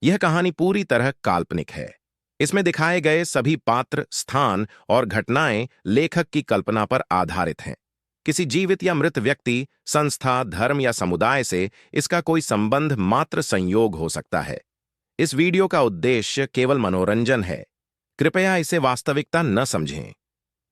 यह कहानी पूरी तरह काल्पनिक है। इसमें दिखाए गए सभी पात्र, स्थान और घटनाएं लेखक की कल्पना पर आधारित हैं। किसी जीवित या मृत व्यक्ति, संस्था, धर्म या समुदाय से इसका कोई संबंध मात्र संयोग हो सकता है। इस वीडियो का उद्देश्य केवल मनोरंजन है। कृपया इसे वास्तविकता न समझें।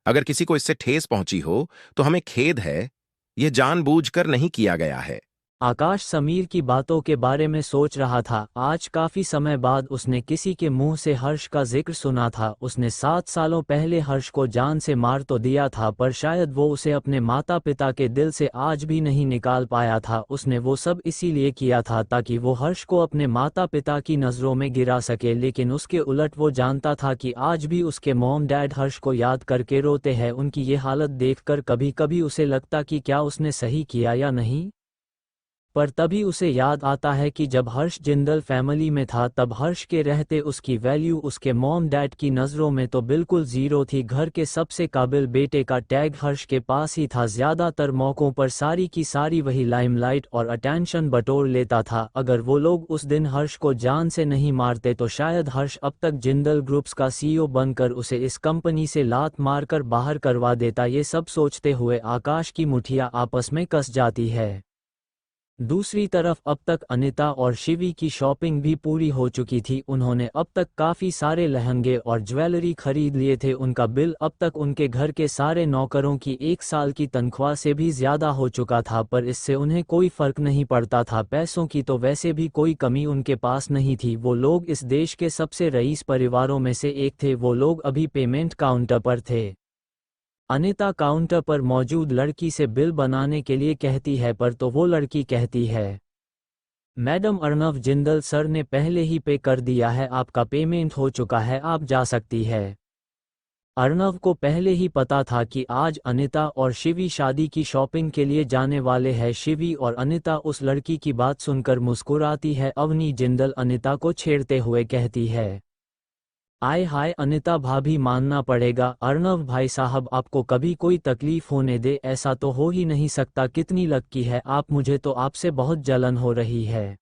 अगर किसी को इससे ठेस पहुंची हो, तो हमें खेद है। यह जानबूझकर नहीं किया गया है। आकाश समीर की बातों के बारे में सोच रहा था। आज काफी समय बाद उसने किसी के मुंह से हर्ष का जिक्र सुना था। उसने 7 सालों पहले हर्ष को जान से मार तो दिया था, पर शायद वो उसे अपने माता पिता के दिल से आज भी नहीं निकाल पाया था। उसने वो सब इसीलिए किया था ताकि वो हर्ष को अपने माता पिता की नज़रों में गिरा सके, लेकिन उसके उलट वो जानता था कि आज भी उसके मॉम डैड हर्ष को याद करके रोते हैं। उनकी ये हालत देखकर कभी कभी उसे लगता कि क्या उसने सही किया या नहीं। पर तभी उसे याद आता है कि जब हर्ष जिंदल फैमिली में था तब हर्ष के रहते उसकी वैल्यू उसके मॉम डैड की नज़रों में तो बिल्कुल ज़ीरो थी। घर के सबसे काबिल बेटे का टैग हर्ष के पास ही था। ज़्यादातर मौक़ों पर सारी की सारी वही लाइमलाइट और अटेंशन बटोर लेता था। अगर वो लोग उस दिन हर्ष को जान से नहीं मारते तो शायद हर्ष अब तक जिंदल ग्रुप्स का सीईओ बनकर उसे इस कंपनी से लात मारकर बाहर करवा देता। ये सब सोचते हुए आकाश की मुठियाँ आपस में कस जाती है। दूसरी तरफ अब तक अनिता और शिवी की शॉपिंग भी पूरी हो चुकी थी। उन्होंने अब तक काफ़ी सारे लहंगे और ज्वेलरी खरीद लिए थे। उनका बिल अब तक उनके घर के सारे नौकरों की 1 साल की तनख्वाह से भी ज़्यादा हो चुका था, पर इससे उन्हें कोई फ़र्क नहीं पड़ता था। पैसों की तो वैसे भी कोई कमी उनके पास नहीं थी। वो लोग इस देश के सबसे रईस परिवारों में से एक थे। वो लोग अभी पेमेंट काउंटर पर थे। अनिता काउंटर पर मौजूद लड़की से बिल बनाने के लिए कहती है, पर तो वो लड़की कहती है, मैडम अर्नव जिंदल सर ने पहले ही पे कर दिया है, आपका पेमेंट हो चुका है, आप जा सकती है। अर्नव को पहले ही पता था कि आज अनिता और शिवी शादी की शॉपिंग के लिए जाने वाले हैं। शिवी और अनिता उस लड़की की बात सुनकर मुस्कुराती है। अवनी जिंदल अनिता को छेड़ते हुए कहती है, आय हाय अनिता भाभी, मानना पड़ेगा अर्नव भाई साहब, आपको कभी कोई तकलीफ होने दे, ऐसा तो हो ही नहीं सकता। कितनी लक्की है आप, मुझे तो आपसे बहुत जलन हो रही है।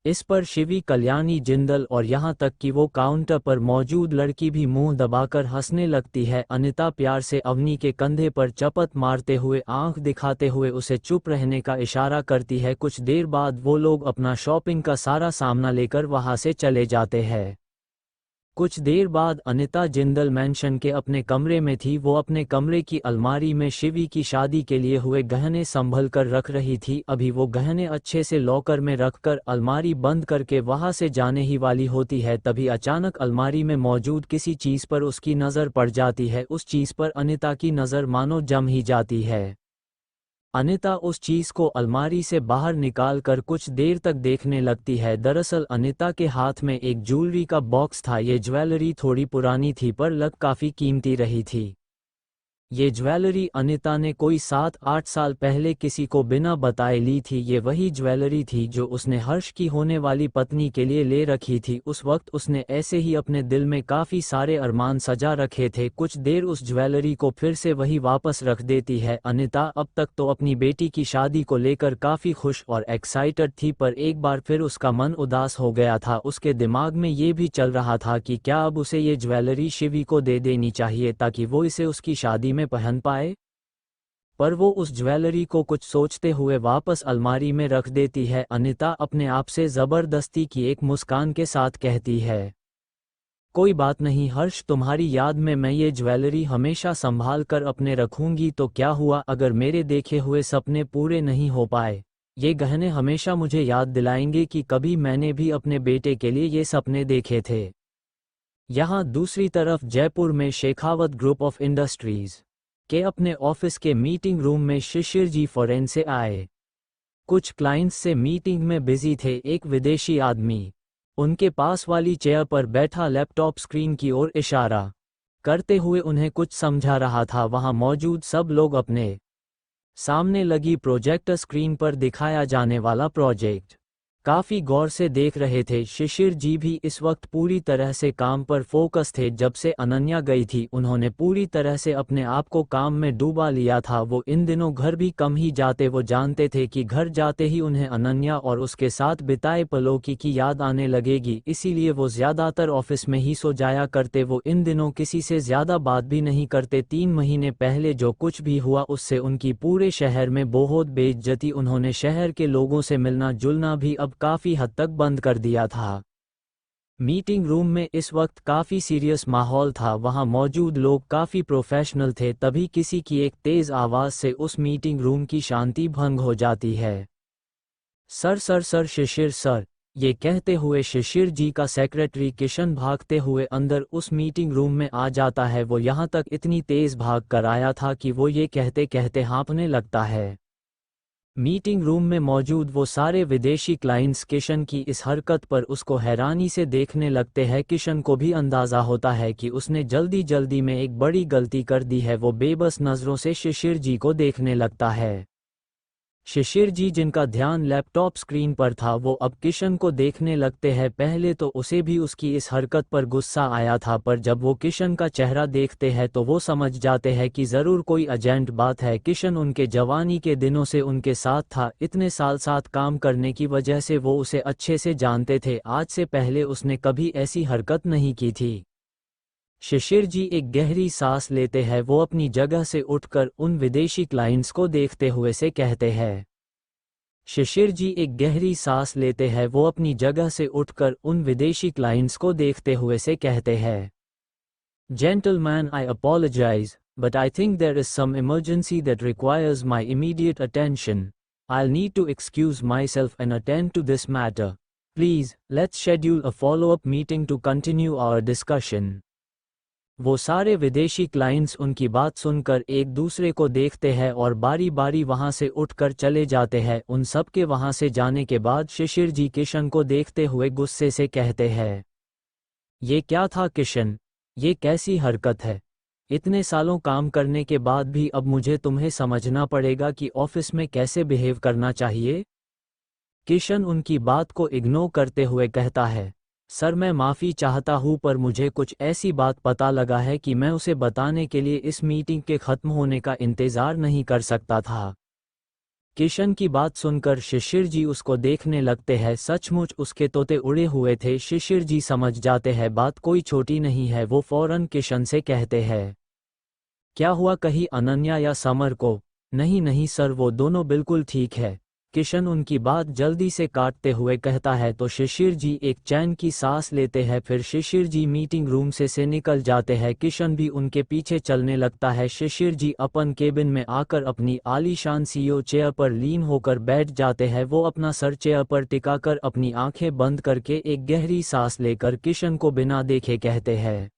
इस पर शिवी, कल्याणी जिंदल और यहाँ तक कि वो काउंटर पर मौजूद लड़की भी मुंह दबाकर हंसने लगती है। अनिता प्यार से अवनी के कंधे पर चपत मारते हुए आंख दिखाते हुए उसे चुप रहने का इशारा करती है। कुछ देर बाद वो लोग अपना शॉपिंग का सारा सामना लेकर वहाँ से चले जाते हैं। कुछ देर बाद अनिता जिंदल मैंशन के अपने कमरे में थी। वो अपने कमरे की अलमारी में शिवी की शादी के लिए हुए गहने संभल कर रख रही थी। अभी वो गहने अच्छे से लॉकर में रखकर अलमारी बंद करके वहां से जाने ही वाली होती है, तभी अचानक अलमारी में मौजूद किसी चीज पर उसकी नज़र पड़ जाती है। उस चीज पर अनिता की नज़र मानो जम ही जाती है। अनिता उस चीज को अलमारी से बाहर निकालकर कुछ देर तक देखने लगती है। दरअसल अनिता के हाथ में एक ज्वेलरी का बॉक्स था। ये ज्वेलरी थोड़ी पुरानी थी पर लग काफी कीमती रही थी। ये ज्वेलरी अनिता ने कोई 7-8 साल पहले किसी को बिना बताए ली थी। ये वही ज्वेलरी थी जो उसने हर्ष की होने वाली पत्नी के लिए ले रखी थी। उस वक्त उसने ऐसे ही अपने दिल में काफ़ी सारे अरमान सजा रखे थे। कुछ देर उस ज्वेलरी को फिर से वही वापस रख देती है। अनिता अब तक तो अपनी बेटी की शादी को लेकर काफ़ी खुश और एक्साइटेड थी, पर एक बार फिर उसका मन उदास हो गया था। उसके दिमाग में ये भी चल रहा था कि क्या अब उसे ये ज्वेलरी शिवी को दे देनी चाहिए ताकि वो इसे उसकी शादी में पहन पाए। पर वो उस ज्वेलरी को कुछ सोचते हुए वापस अलमारी में रख देती है। अनिता अपने आप से जबरदस्ती की एक मुस्कान के साथ कहती है, कोई बात नहीं हर्ष, तुम्हारी याद में मैं ये ज्वेलरी हमेशा संभाल कर अपने रखूंगी। तो क्या हुआ अगर मेरे देखे हुए सपने पूरे नहीं हो पाए? ये गहने हमेशा मुझे याद दिलाएंगे कि कभी मैंने भी अपने बेटे के लिए ये सपने देखे थे। यहाँ दूसरी तरफ जयपुर में शेखावत ग्रुप ऑफ इंडस्ट्रीज के अपने ऑफिस के मीटिंग रूम में शिशिर जी फॉरेन से आए। कुछ क्लाइंट्स से मीटिंग में बिजी थे। एक विदेशी आदमी उनके पास वाली चेयर पर बैठा लैपटॉप स्क्रीन की ओर इशारा करते हुए उन्हें कुछ समझा रहा था। वहां मौजूद सब लोग अपने सामने लगी प्रोजेक्टर स्क्रीन पर दिखाया जाने वाला प्रोजेक्ट काफी गौर से देख रहे थे। शिशिर जी भी इस वक्त पूरी तरह से काम पर फोकस थे। जब से अनन्या गई थी उन्होंने पूरी तरह से अपने आप को काम में डूबा लिया था। वो इन दिनों घर भी कम ही जाते। वो जानते थे कि घर जाते ही उन्हें अनन्या और उसके साथ बिताए पलों की याद आने लगेगी, इसीलिए वो ज्यादातर ऑफिस में ही सो जाया करते। वो इन दिनों किसी से ज्यादा बात भी नहीं करते। 3 महीने पहले जो कुछ भी हुआ उससे उनकी पूरे शहर में बहुत बेइज्जती। उन्होंने शहर के लोगों से मिलना जुलना भी अब काफी हद तक बंद कर दिया था। मीटिंग रूम में इस वक्त काफी सीरियस माहौल था। वहां मौजूद लोग काफी प्रोफेशनल थे। तभी किसी की एक तेज आवाज से उस मीटिंग रूम की शांति भंग हो जाती है। सर सर सर शिशिर सर, ये कहते हुए शिशिर जी का सेक्रेटरी किशन भागते हुए अंदर उस मीटिंग रूम में आ जाता है। वो यहाँ तक इतनी तेज भाग कर आया था कि वो ये कहते कहते हाँफने लगता है। मीटिंग रूम में मौजूद वो सारे विदेशी क्लाइंट्स किशन की इस हरकत पर उसको हैरानी से देखने लगते हैं। किशन को भी अंदाज़ा होता है कि उसने जल्दी जल्दी में एक बड़ी गलती कर दी है। वो बेबस नज़रों से शिशिर जी को देखने लगता है। शिशिर जी जिनका ध्यान लैपटॉप स्क्रीन पर था वो अब किशन को देखने लगते हैं। पहले तो उसे भी उसकी इस हरकत पर गुस्सा आया था, पर जब वो किशन का चेहरा देखते हैं तो वो समझ जाते हैं कि ज़रूर कोई अर्जेंट बात है। किशन उनके जवानी के दिनों से उनके साथ था। इतने साल साथ काम करने की वजह से वो उसे अच्छे से जानते थे। आज से पहले उसने कभी ऐसी हरकत नहीं की थी। शिशिर जी एक गहरी सांस लेते हैं। वो अपनी जगह से उठकर उन विदेशी क्लाइंट्स को देखते हुए से कहते हैं। शिशिर जी एक गहरी सांस लेते हैं। वो अपनी जगह से उठकर उन विदेशी क्लाइंट्स को देखते हुए से कहते हैं। Gentleman, I apologise, but I think there is some emergency that requires my immediate attention. I'll need to excuse myself and attend to this matter. Please, let's schedule a follow-up meeting to continue our discussion. वो सारे विदेशी clients उनकी बात सुनकर एक दूसरे को देखते हैं और बारी बारी वहां से उठकर चले जाते हैं। उन सब के वहां से जाने के बाद शिशिर जी किशन को देखते हुए गुस्से से कहते हैं। ये क्या था किशन? ये कैसी हरकत है? इतने सालों काम करने के बाद भी अब मुझे तुम्हें समझना पड़ेगा कि ऑफिस में कैसे बिहेव करना चाहिए। किशन उनकी बात को इग्नोर करते हुए कहता है, सर मैं माफ़ी चाहता हूँ पर मुझे कुछ ऐसी बात पता लगा है कि मैं उसे बताने के लिए इस मीटिंग के ख़त्म होने का इंतज़ार नहीं कर सकता था। किशन की बात सुनकर शिशिर जी उसको देखने लगते हैं। सचमुच उसके तोते उड़े हुए थे। शिशिर जी समझ जाते हैं बात कोई छोटी नहीं है। वो फौरन किशन से कहते हैं, क्या हुआ, कहीं अनन्या या समर को? नहीं नहीं सर, वो दोनों बिल्कुल ठीक है। किशन उनकी बात जल्दी से काटते हुए कहता है। तो शिशिर जी एक चैन की सांस लेते हैं। फिर शिशिर जी मीटिंग रूम से निकल जाते हैं। किशन भी उनके पीछे चलने लगता है। शिशिर जी अपन केबिन में आकर अपनी आलीशान सीईओ चेयर पर लीन होकर बैठ जाते हैं। वो अपना सर चेयर पर टिकाकर अपनी आंखें बंद करके एक गहरी सांस लेकर किशन को बिना देखे कहते हैं,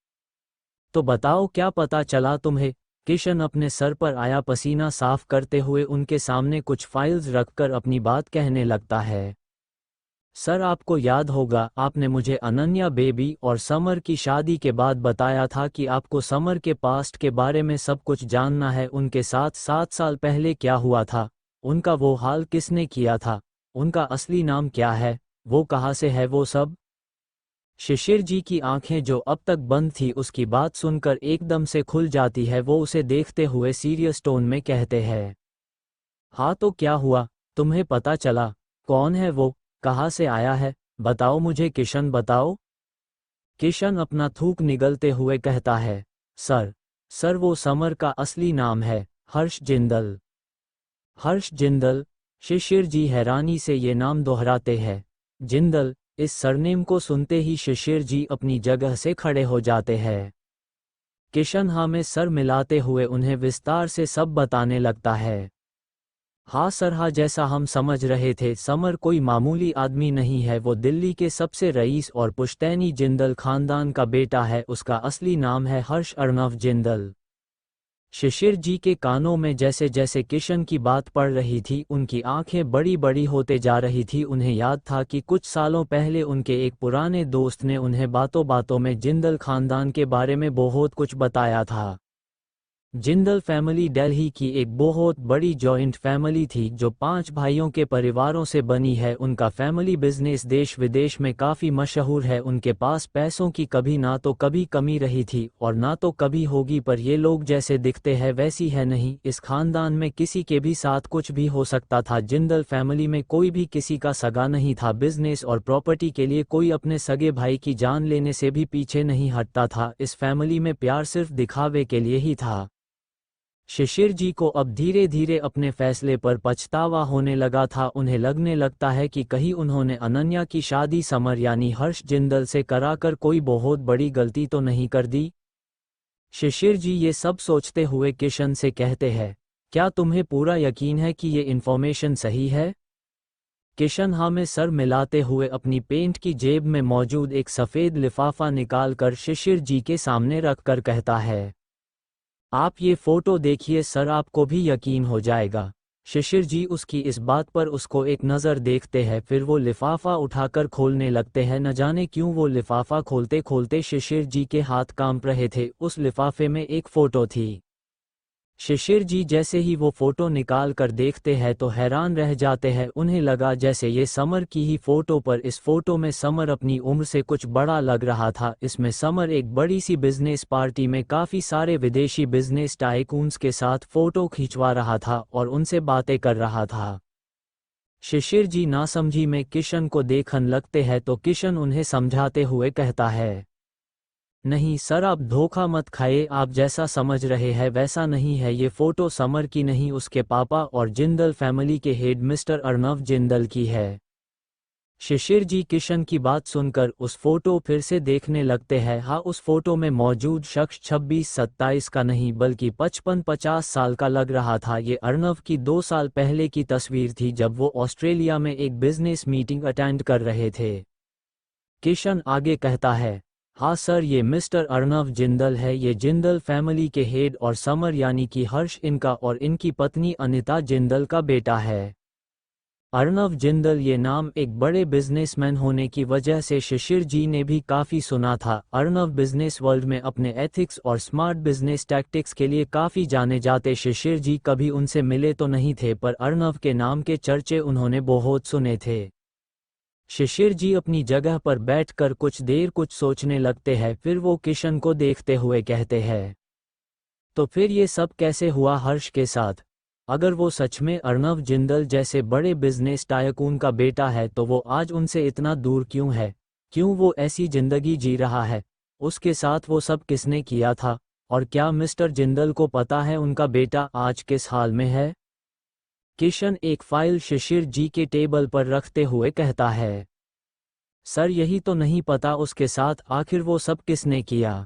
तो बताओ क्या पता चला तुम्हें? किशन अपने सर पर आया पसीना साफ करते हुए उनके सामने कुछ फाइल्स रखकर अपनी बात कहने लगता है। सर आपको याद होगा आपने मुझे अनन्या बेबी और समर की शादी के बाद बताया था कि आपको समर के पास्ट के बारे में सब कुछ जानना है। उनके साथ 7 साल पहले क्या हुआ था, उनका वो हाल किसने किया था, उनका असली नाम क्या है, वो कहाँ से है, वो सब। शिशिर जी की आंखें जो अब तक बंद थी उसकी बात सुनकर एकदम से खुल जाती है। वो उसे देखते हुए सीरियस टोन में कहते हैं, हाँ तो क्या हुआ, तुम्हें पता चला? कौन है वो, कहाँ से आया है, बताओ मुझे किशन, बताओ। किशन अपना थूक निगलते हुए कहता है, सर वो समर का असली नाम है हर्ष जिंदल। हर्ष जिंदल? शिशिर जी हैरानी से ये नाम दोहराते हैं। जिंदल? इस सरनेम को सुनते ही शिशिर जी अपनी जगह से खड़े हो जाते हैं। किशन हाँ में सर मिलाते हुए उन्हें विस्तार से सब बताने लगता है। हाँ सर, हाँ जैसा हम समझ रहे थे समर कोई मामूली आदमी नहीं है। वो दिल्ली के सबसे रईस और पुश्तैनी जिंदल खानदान का बेटा है। उसका असली नाम है हर्ष अर्णव जिंदल। शिशिर जी के कानों में जैसे जैसे किशन की बात पड़ रही थी उनकी आंखें बड़ी बड़ी होते जा रही थी। उन्हें याद था कि कुछ सालों पहले उनके एक पुराने दोस्त ने उन्हें बातों बातों में जिंदल खानदान के बारे में बहुत कुछ बताया था। जिंदल फैमिली दिल्ली की एक बहुत बड़ी जॉइंट फैमिली थी जो 5 भाइयों के परिवारों से बनी है। उनका फैमिली बिजनेस देश विदेश में काफ़ी मशहूर है। उनके पास पैसों की कभी ना तो कभी कमी रही थी और ना तो कभी होगी, पर ये लोग जैसे दिखते हैं वैसी है नहीं। इस खानदान में किसी के भी साथ कुछ भी हो सकता था। जिंदल फैमिली में कोई भी किसी का सगा नहीं था। बिजनेस और प्रॉपर्टी के लिए कोई अपने सगे भाई की जान लेने से भी पीछे नहीं हटता था। इस फैमिली में प्यार सिर्फ दिखावे के लिए ही था। शिशिर जी को अब धीरे धीरे अपने फैसले पर पछतावा होने लगा था। उन्हें लगने लगता है कि कहीं उन्होंने अनन्या की शादी समर यानी हर्ष जिंदल से कराकर कोई बहुत बड़ी गलती तो नहीं कर दी। शिशिर जी ये सब सोचते हुए किशन से कहते हैं, क्या तुम्हें पूरा यकीन है कि ये इन्फॉर्मेशन सही है? किशन हाँ में सर मिलाते हुए अपनी पेंट की जेब में मौजूद एक सफ़ेद लिफाफा निकालकर शिशिर जी के सामने रखकर कहता है, आप ये फोटो देखिए सर, आपको भी यकीन हो जाएगा। शिशिर जी उसकी इस बात पर उसको एक नज़र देखते हैं, फिर वो लिफाफा उठाकर खोलने लगते हैं। न जाने क्यों वो लिफाफा खोलते खोलते शिशिर जी के हाथ कांप रहे थे। उस लिफाफे में एक फ़ोटो थी। शिशिर जी जैसे ही वो फोटो निकाल कर देखते हैं तो हैरान रह जाते हैं। उन्हें लगा जैसे ये समर की ही फोटो, पर इस फोटो में समर अपनी उम्र से कुछ बड़ा लग रहा था। इसमें समर एक बड़ी सी बिजनेस पार्टी में काफ़ी सारे विदेशी बिजनेस टाइकून्स के साथ फोटो खिंचवा रहा था और उनसे बातें कर रहा था। शिशिर जी नासमझी में किशन को देखने लगते हैं तो किशन उन्हें समझाते हुए कहता है, नहीं सर, आप धोखा मत खाइए, आप जैसा समझ रहे हैं वैसा नहीं है। ये फ़ोटो समर की नहीं, उसके पापा और जिंदल फैमिली के हेड मिस्टर अर्नव जिंदल की है। शिशिर जी किशन की बात सुनकर उस फोटो फिर से देखने लगते हैं। हाँ, उस फोटो में मौजूद शख्स 26-27 का नहीं बल्कि 55-50 साल का लग रहा था। ये अर्नव की 2 साल पहले की तस्वीर थी जब वो ऑस्ट्रेलिया में एक बिजनेस मीटिंग अटेंड कर रहे थे। किशन आगे कहता है, हाँ सर, ये मिस्टर अर्नव जिंदल है। ये जिंदल फैमिली के हेड और समर यानी कि हर्ष इनका और इनकी पत्नी अनिता जिंदल का बेटा है। अर्नव जिंदल ये नाम एक बड़े बिजनेसमैन होने की वजह से शिशिर जी ने भी काफ़ी सुना था। अर्नव बिजनेस वर्ल्ड में अपने एथिक्स और स्मार्ट बिजनेस टैक्टिक्स के लिए काफ़ी जाने जाते। शिशिर जी कभी उनसे मिले तो नहीं थे, पर अर्नव के नाम के चर्चे उन्होंने बहुत सुने थे। शिशिर जी अपनी जगह पर बैठकर कुछ देर कुछ सोचने लगते हैं, फिर वो किशन को देखते हुए कहते हैं, तो फिर ये सब कैसे हुआ हर्ष के साथ? अगर वो सच में अर्नव जिंदल जैसे बड़े बिजनेस टायकून का बेटा है तो वो आज उनसे इतना दूर क्यों है? क्यों वो ऐसी जिंदगी जी रहा है? उसके साथ वो सब किसने किया था? और क्या मिस्टर जिंदल को पता है उनका बेटा आज किस हाल में है? किशन एक फाइल शिशिर जी के टेबल पर रखते हुए कहता है, सर यही तो नहीं पता उसके साथ आखिर वो सब किसने किया।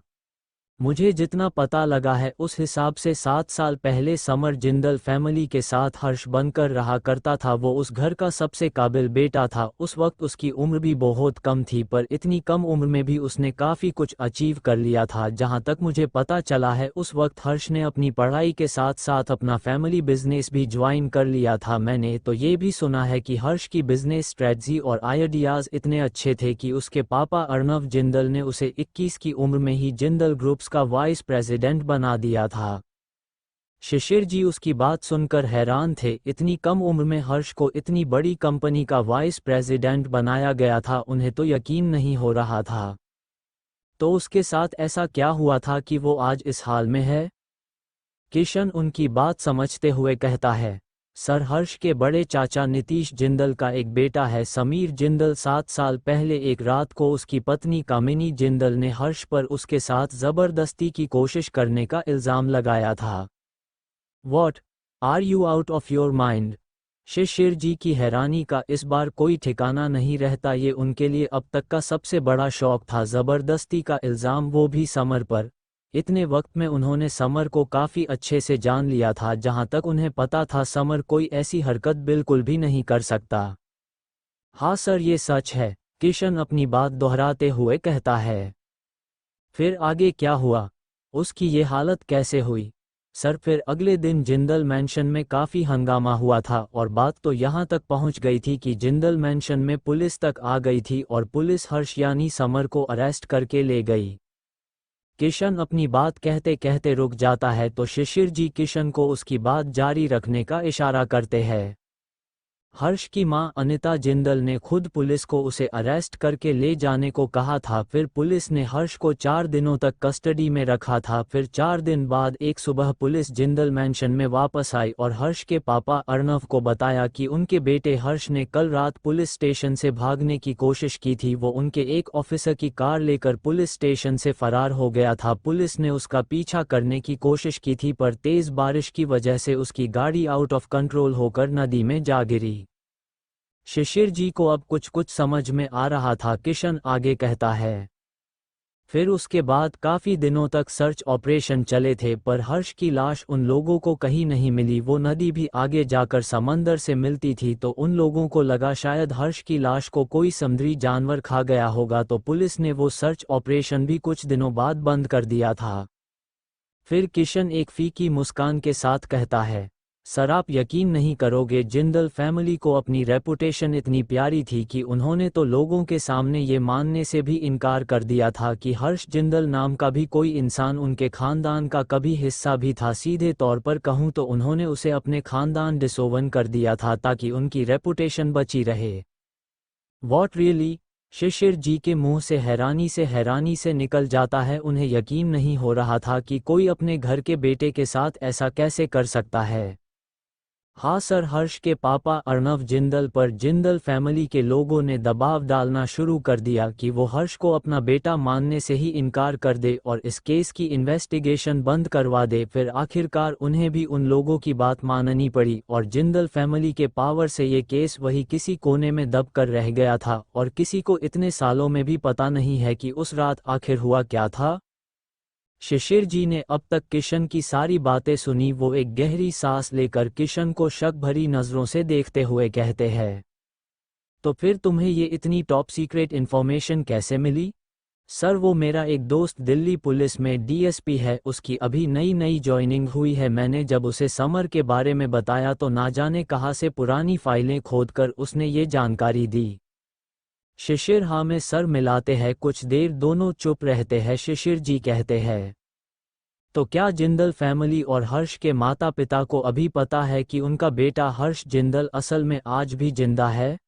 मुझे जितना पता लगा है उस हिसाब से 7 साल पहले समर जिंदल फैमिली के साथ हर्ष बनकर रहा करता था। वो उस घर का सबसे काबिल बेटा था। उस वक्त उसकी उम्र भी बहुत कम थी, पर इतनी कम उम्र में भी उसने काफ़ी कुछ अचीव कर लिया था। जहां तक मुझे पता चला है उस वक्त हर्ष ने अपनी पढ़ाई के साथ साथ अपना फैमिली बिजनेस भी ज्वाइन कर लिया था। मैंने तो ये भी सुना है कि हर्ष की बिजनेस स्ट्रेटजी और आइडियाज़ इतने अच्छे थे कि उसके पापा अर्नव जिंदल ने उसे 21 की उम्र में ही जिंदल ग्रुप्स का वाइस प्रेसिडेंट बना दिया था। शिशिर जी उसकी बात सुनकर हैरान थे। इतनी कम उम्र में हर्ष को इतनी बड़ी कंपनी का वाइस प्रेसिडेंट बनाया गया था, उन्हें तो यकीन नहीं हो रहा था। तो उसके साथ ऐसा क्या हुआ था कि वो आज इस हाल में है? किशन उनकी बात समझते हुए कहता है, सर हर्ष के बड़े चाचा नीतीश जिंदल का एक बेटा है समीर जिंदल। 7 साल पहले एक रात को उसकी पत्नी कामिनी जिंदल ने हर्ष पर उसके साथ ज़बरदस्ती की कोशिश करने का इल्ज़ाम लगाया था। What? Are you out of your mind? Shishir ji की हैरानी का इस बार कोई ठिकाना नहीं रहता। ये उनके लिए अब तक का सबसे बड़ा शौक था, ज़बरदस्ती का इल्ज़ाम, वो भी समर पर। इतने वक्त में उन्होंने समर को काफ़ी अच्छे से जान लिया था। जहां तक उन्हें पता था समर कोई ऐसी हरकत बिल्कुल भी नहीं कर सकता। हाँ सर, ये सच है, किशन अपनी बात दोहराते हुए कहता है। फिर आगे क्या हुआ? उसकी ये हालत कैसे हुई? सर फिर अगले दिन जिंदल मैंशन में काफ़ी हंगामा हुआ था और बात तो यहाँ तक पहुँच गई थी कि जिंदल मैंशन में पुलिस तक आ गई थी और पुलिस हर्ष यानी समर को अरेस्ट करके ले गई। किशन अपनी बात कहते कहते रुक जाता है तो शिशिर जी किशन को उसकी बात जारी रखने का इशारा करते हैं। हर्ष की मां अनिता जिंदल ने खुद पुलिस को उसे अरेस्ट करके ले जाने को कहा था। फिर पुलिस ने हर्ष को 4 दिनों तक कस्टडी में रखा था। फिर 4 दिन बाद एक सुबह पुलिस जिंदल मैंशन में वापस आई और हर्ष के पापा अर्णव को बताया कि उनके बेटे हर्ष ने कल रात पुलिस स्टेशन से भागने की कोशिश की थी। वो उनके एक ऑफिसर की कार लेकर पुलिस स्टेशन से फरार हो गया था। पुलिस ने उसका पीछा करने की कोशिश की थी पर तेज बारिश की वजह से उसकी गाड़ी आउट ऑफ कंट्रोल होकर नदी में जा गिरी। शिशिर जी को अब कुछ कुछ समझ में आ रहा था, किशन आगे कहता है। फिर उसके बाद काफी दिनों तक सर्च ऑपरेशन चले थे पर हर्ष की लाश उन लोगों को कहीं नहीं मिली। वो नदी भी आगे जाकर समंदर से मिलती थी तो उन लोगों को लगा शायद हर्ष की लाश को कोई समुद्री जानवर खा गया होगा, तो पुलिस ने वो सर्च ऑपरेशन भी कुछ दिनों बाद बंद कर दिया था। फिर किशन एक फीकी मुस्कान के साथ कहता है, सर आप यकीन नहीं करोगे, जिंदल फैमिली को अपनी रेपुटेशन इतनी प्यारी थी कि उन्होंने तो लोगों के सामने ये मानने से भी इनकार कर दिया था कि हर्ष जिंदल नाम का भी कोई इंसान उनके खानदान का कभी हिस्सा भी था। सीधे तौर पर कहूँ तो उन्होंने उसे अपने खानदान डिसोवन कर दिया था ताकि उनकी रेपुटेशन बची रहे। What really? शिशिर जी के मुंह से हैरानी से निकल जाता है। उन्हें यकीन नहीं हो रहा था कि कोई अपने घर के बेटे के साथ ऐसा कैसे कर सकता है। हाँ सर, हर्ष के पापा अर्णव जिंदल पर जिंदल फैमिली के लोगों ने दबाव डालना शुरू कर दिया कि वो हर्ष को अपना बेटा मानने से ही इनकार कर दे और इस केस की इन्वेस्टिगेशन बंद करवा दे। फिर आखिरकार उन्हें भी उन लोगों की बात माननी पड़ी और जिंदल फैमिली के पावर से ये केस वही किसी कोने में दब कर रह गया था और किसी को इतने सालों में भी पता नहीं है कि उस रात आखिर हुआ क्या था। शिशिर जी ने अब तक किशन की सारी बातें सुनी। वो एक गहरी सांस लेकर किशन को शक भरी नजरों से देखते हुए कहते हैं, तो फिर तुम्हें ये इतनी टॉप सीक्रेट इन्फॉर्मेशन कैसे मिली? सर वो मेरा एक दोस्त दिल्ली पुलिस में डीएसपी है, उसकी अभी नई ज्वाइनिंग हुई है। मैंने जब उसे समर के बारे में बताया तो ना जाने कहाँ से पुरानी फाइलें खोदकर उसने ये जानकारी दी। शिशिर हाँ में सर मिलाते हैं। कुछ देर दोनों चुप रहते हैं। शिशिर जी कहते हैं, तो क्या जिंदल फैमिली और हर्ष के माता पिता को अभी पता है कि उनका बेटा हर्ष जिंदल असल में आज भी जिंदा है?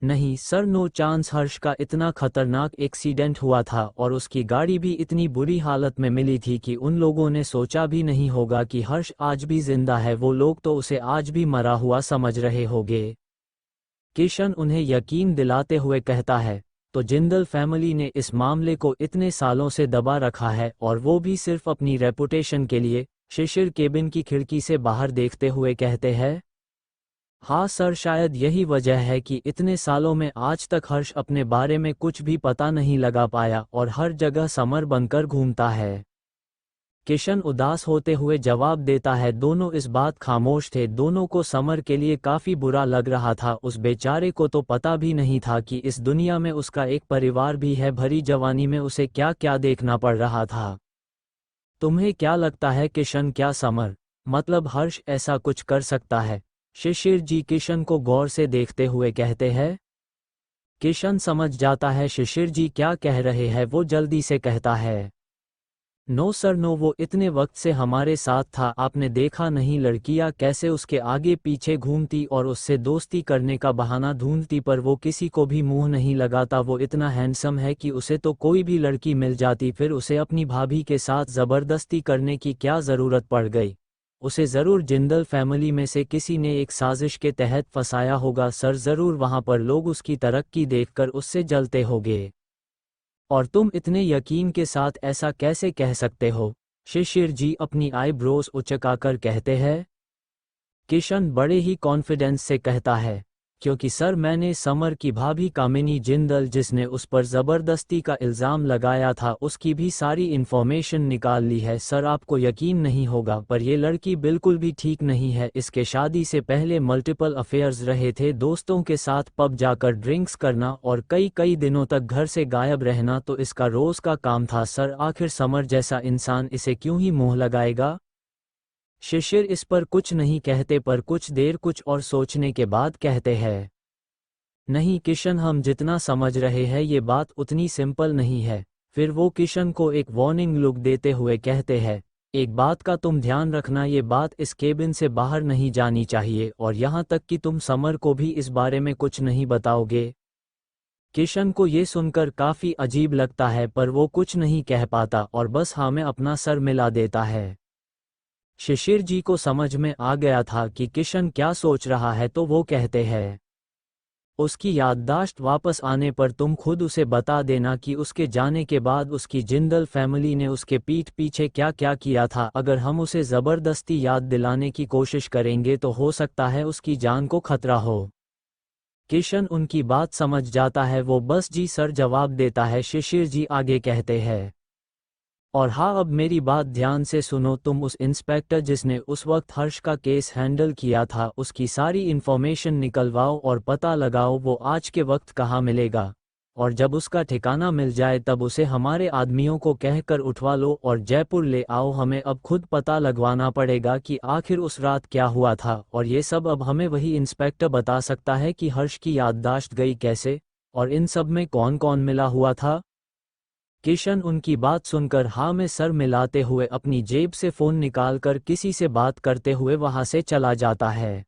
नहीं सर, नो चांस। हर्ष का इतना खतरनाक एक्सीडेंट हुआ था और उसकी गाड़ी भी इतनी बुरी हालत में मिली थी कि उन लोगों ने सोचा भी नहीं होगा कि हर्ष आज भी जिंदा है। वो लोग तो उसे आज भी मरा हुआ समझ रहे होंगे। किशन उन्हें यकीन दिलाते हुए कहता है, तो जिंदल फैमिली ने इस मामले को इतने सालों से दबा रखा है और वो भी सिर्फ अपनी रेपुटेशन के लिए। शिशिर केबिन की खिड़की से बाहर देखते हुए कहते हैं, हाँ सर, शायद यही वजह है कि इतने सालों में आज तक हर्ष अपने बारे में कुछ भी पता नहीं लगा पाया और हर जगह समर बनकर घूमता है। किशन उदास होते हुए जवाब देता है। दोनों इस बात खामोश थे। दोनों को समर के लिए काफी बुरा लग रहा था। उस बेचारे को तो पता भी नहीं था कि इस दुनिया में उसका एक परिवार भी है। भरी जवानी में उसे क्या क्या देखना पड़ रहा था। तुम्हें क्या लगता है किशन, क्या समर मतलब हर्ष ऐसा कुछ कर सकता है? शिशिर जी किशन को गौर से देखते हुए कहते हैं। किशन समझ जाता है शिशिर जी क्या कह रहे हैं। वो जल्दी से कहता है, नो सर नो, वो इतने वक्त से हमारे साथ था। आपने देखा नहीं लड़कियां कैसे उसके आगे पीछे घूमती और उससे दोस्ती करने का बहाना ढूंढती, पर वो किसी को भी मुंह नहीं लगाता। वो इतना हैंडसम है कि उसे तो कोई भी लड़की मिल जाती। फिर उसे अपनी भाभी के साथ जबरदस्ती करने की क्या जरूरत पड़ गई? उसे जरूर जिंदल फैमिली में से किसी ने एक साजिश के तहत फंसाया होगा सर। जरूर वहां पर लोग उसकी तरक्की देखकर उससे जलते होंगे। और तुम इतने यकीन के साथ ऐसा कैसे कह सकते हो? शिशिर जी अपनी आईब्रोज उचकाकर कहते हैं। किशन बड़े ही कॉन्फिडेंस से कहता है, क्योंकि सर मैंने समर की भाभी कामिनी जिंदल जिसने उस पर जबरदस्ती का इल्ज़ाम लगाया था उसकी भी सारी इन्फॉर्मेशन निकाल ली है। सर आपको यकीन नहीं होगा पर यह लड़की बिल्कुल भी ठीक नहीं है। इसके शादी से पहले मल्टीपल अफेयर्स रहे थे। दोस्तों के साथ पब जाकर ड्रिंक्स करना और कई दिनों तक घर से गायब रहना तो इसका रोज का काम था। सर आखिर समर जैसा इंसान इसे क्यों ही मुंह लगाएगा? शिशिर इस पर कुछ नहीं कहते पर कुछ देर कुछ और सोचने के बाद कहते हैं, नहीं किशन, हम जितना समझ रहे हैं ये बात उतनी सिंपल नहीं है। फिर वो किशन को एक वार्निंग लुक देते हुए कहते हैं, एक बात का तुम ध्यान रखना, ये बात इस केबिन से बाहर नहीं जानी चाहिए और यहाँ तक कि तुम समर को भी इस बारे में कुछ नहीं बताओगे। किशन को ये सुनकर काफी अजीब लगता है पर वो कुछ नहीं कह पाता और बस हाँ में अपना सर मिला देता है। शिशिर जी को समझ में आ गया था कि किशन क्या सोच रहा है तो वो कहते हैं, उसकी याददाश्त वापस आने पर तुम खुद उसे बता देना कि उसके जाने के बाद उसकी जिंदल फैमिली ने उसके पीठ पीछे क्या क्या किया था। अगर हम उसे ज़बरदस्ती याद दिलाने की कोशिश करेंगे तो हो सकता है उसकी जान को खतरा हो। किशन उनकी बात समझ जाता है, वो बस जी सर जवाब देता है। शिशिर जी आगे कहते हैं, और हाँ अब मेरी बात ध्यान से सुनो, तुम उस इंस्पेक्टर जिसने उस वक्त हर्ष का केस हैंडल किया था उसकी सारी इन्फॉर्मेशन निकलवाओ और पता लगाओ वो आज के वक्त कहाँ मिलेगा, और जब उसका ठिकाना मिल जाए तब उसे हमारे आदमियों को कहकर उठवा लो और जयपुर ले आओ। हमें अब खुद पता लगवाना पड़ेगा कि आखिर उस रात क्या हुआ था, और ये सब अब हमें वही इंस्पेक्टर बता सकता है कि हर्ष की याददाश्त गई कैसे और इन सब में कौन कौन मिला हुआ था। किशन उनकी बात सुनकर हाँ में सर मिलाते हुए अपनी जेब से फ़ोन निकालकर किसी से बात करते हुए वहाँ से चला जाता है।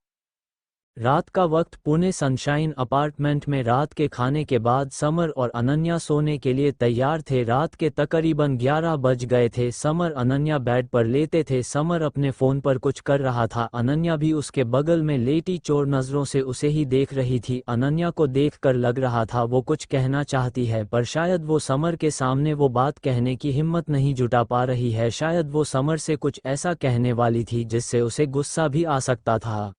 रात का वक्त पुणे सनशाइन अपार्टमेंट में रात के खाने के बाद समर और अनन्या सोने के लिए तैयार थे। रात के तकरीबन 11 बज गए थे। समर अनन्या बेड पर लेटे थे। समर अपने फ़ोन पर कुछ कर रहा था। अनन्या भी उसके बगल में लेटी चोर नज़रों से उसे ही देख रही थी। अनन्या को देखकर लग रहा था वो कुछ कहना चाहती है पर शायद वो समर के सामने वो बात कहने की हिम्मत नहीं जुटा पा रही है। शायद वो समर से कुछ ऐसा कहने वाली थी जिससे उसे गुस्सा भी आ सकता था।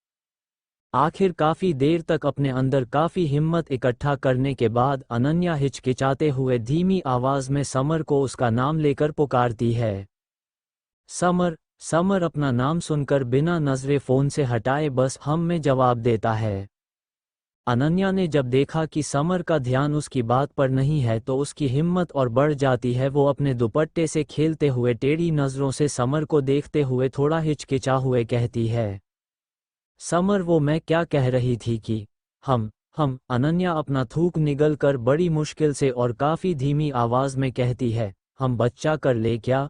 आखिर काफी देर तक अपने अंदर काफी हिम्मत इकट्ठा करने के बाद अनन्या हिचकिचाते हुए धीमी आवाज में समर को उसका नाम लेकर पुकारती है। समर। समर अपना नाम सुनकर बिना नजरे फोन से हटाए बस हम में जवाब देता है। अनन्या ने जब देखा कि समर का ध्यान उसकी बात पर नहीं है तो उसकी हिम्मत और बढ़ जाती है। वो अपने दुपट्टे से खेलते हुए टेढ़ी नजरों से समर को देखते हुए थोड़ा हिचकिचा हुए कहती है, समर वो मैं क्या कह रही थी कि हम। अनन्या अपना थूक निगल कर बड़ी मुश्किल से और काफी धीमी आवाज में कहती है, हम बच्चा कर ले क्या।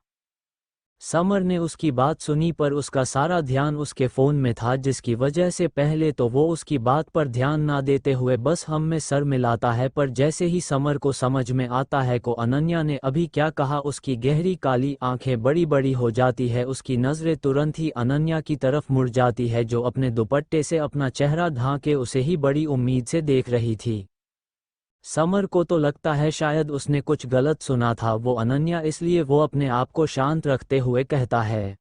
समर ने उसकी बात सुनी पर उसका सारा ध्यान उसके फ़ोन में था जिसकी वजह से पहले तो वो उसकी बात पर ध्यान ना देते हुए बस हम में सर मिलाता है पर जैसे ही समर को समझ में आता है को अनन्या ने अभी क्या कहा उसकी गहरी काली आंखें बड़ी बड़ी हो जाती है। उसकी नज़रें तुरंत ही अनन्या की तरफ मुड़ जाती है जो अपने दुपट्टे से अपना चेहरा ढांके उसे ही बड़ी उम्मीद से देख रही थी। समर को तो लगता है शायद उसने कुछ गलत सुना था वो अनन्या, इसलिए वो अपने आप को शांत रखते हुए कहता है,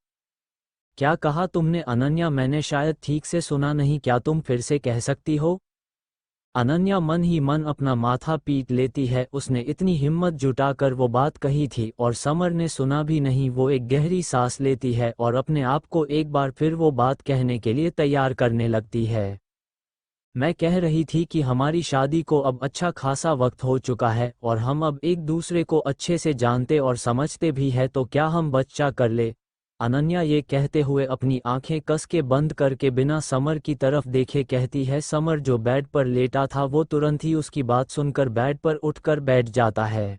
क्या कहा तुमने अनन्या, मैंने शायद ठीक से सुना नहीं, क्या तुम फिर से कह सकती हो। अनन्या मन ही मन अपना माथा पीट लेती है। उसने इतनी हिम्मत जुटाकर वो बात कही थी और समर ने सुना भी नहीं। वो एक गहरी सांस लेती है और अपने आप को एक बार फिर वो बात कहने के लिए तैयार करने लगती है। मैं कह रही थी कि हमारी शादी को अब अच्छा खासा वक्त हो चुका है और हम अब एक दूसरे को अच्छे से जानते और समझते भी हैं, तो क्या हम बच्चा कर ले। अनन्या ये कहते हुए अपनी आंखें कस के बंद करके बिना समर की तरफ देखे कहती है। समर जो बेड पर लेटा था वो तुरंत ही उसकी बात सुनकर बेड पर उठकर बैठ जाता है।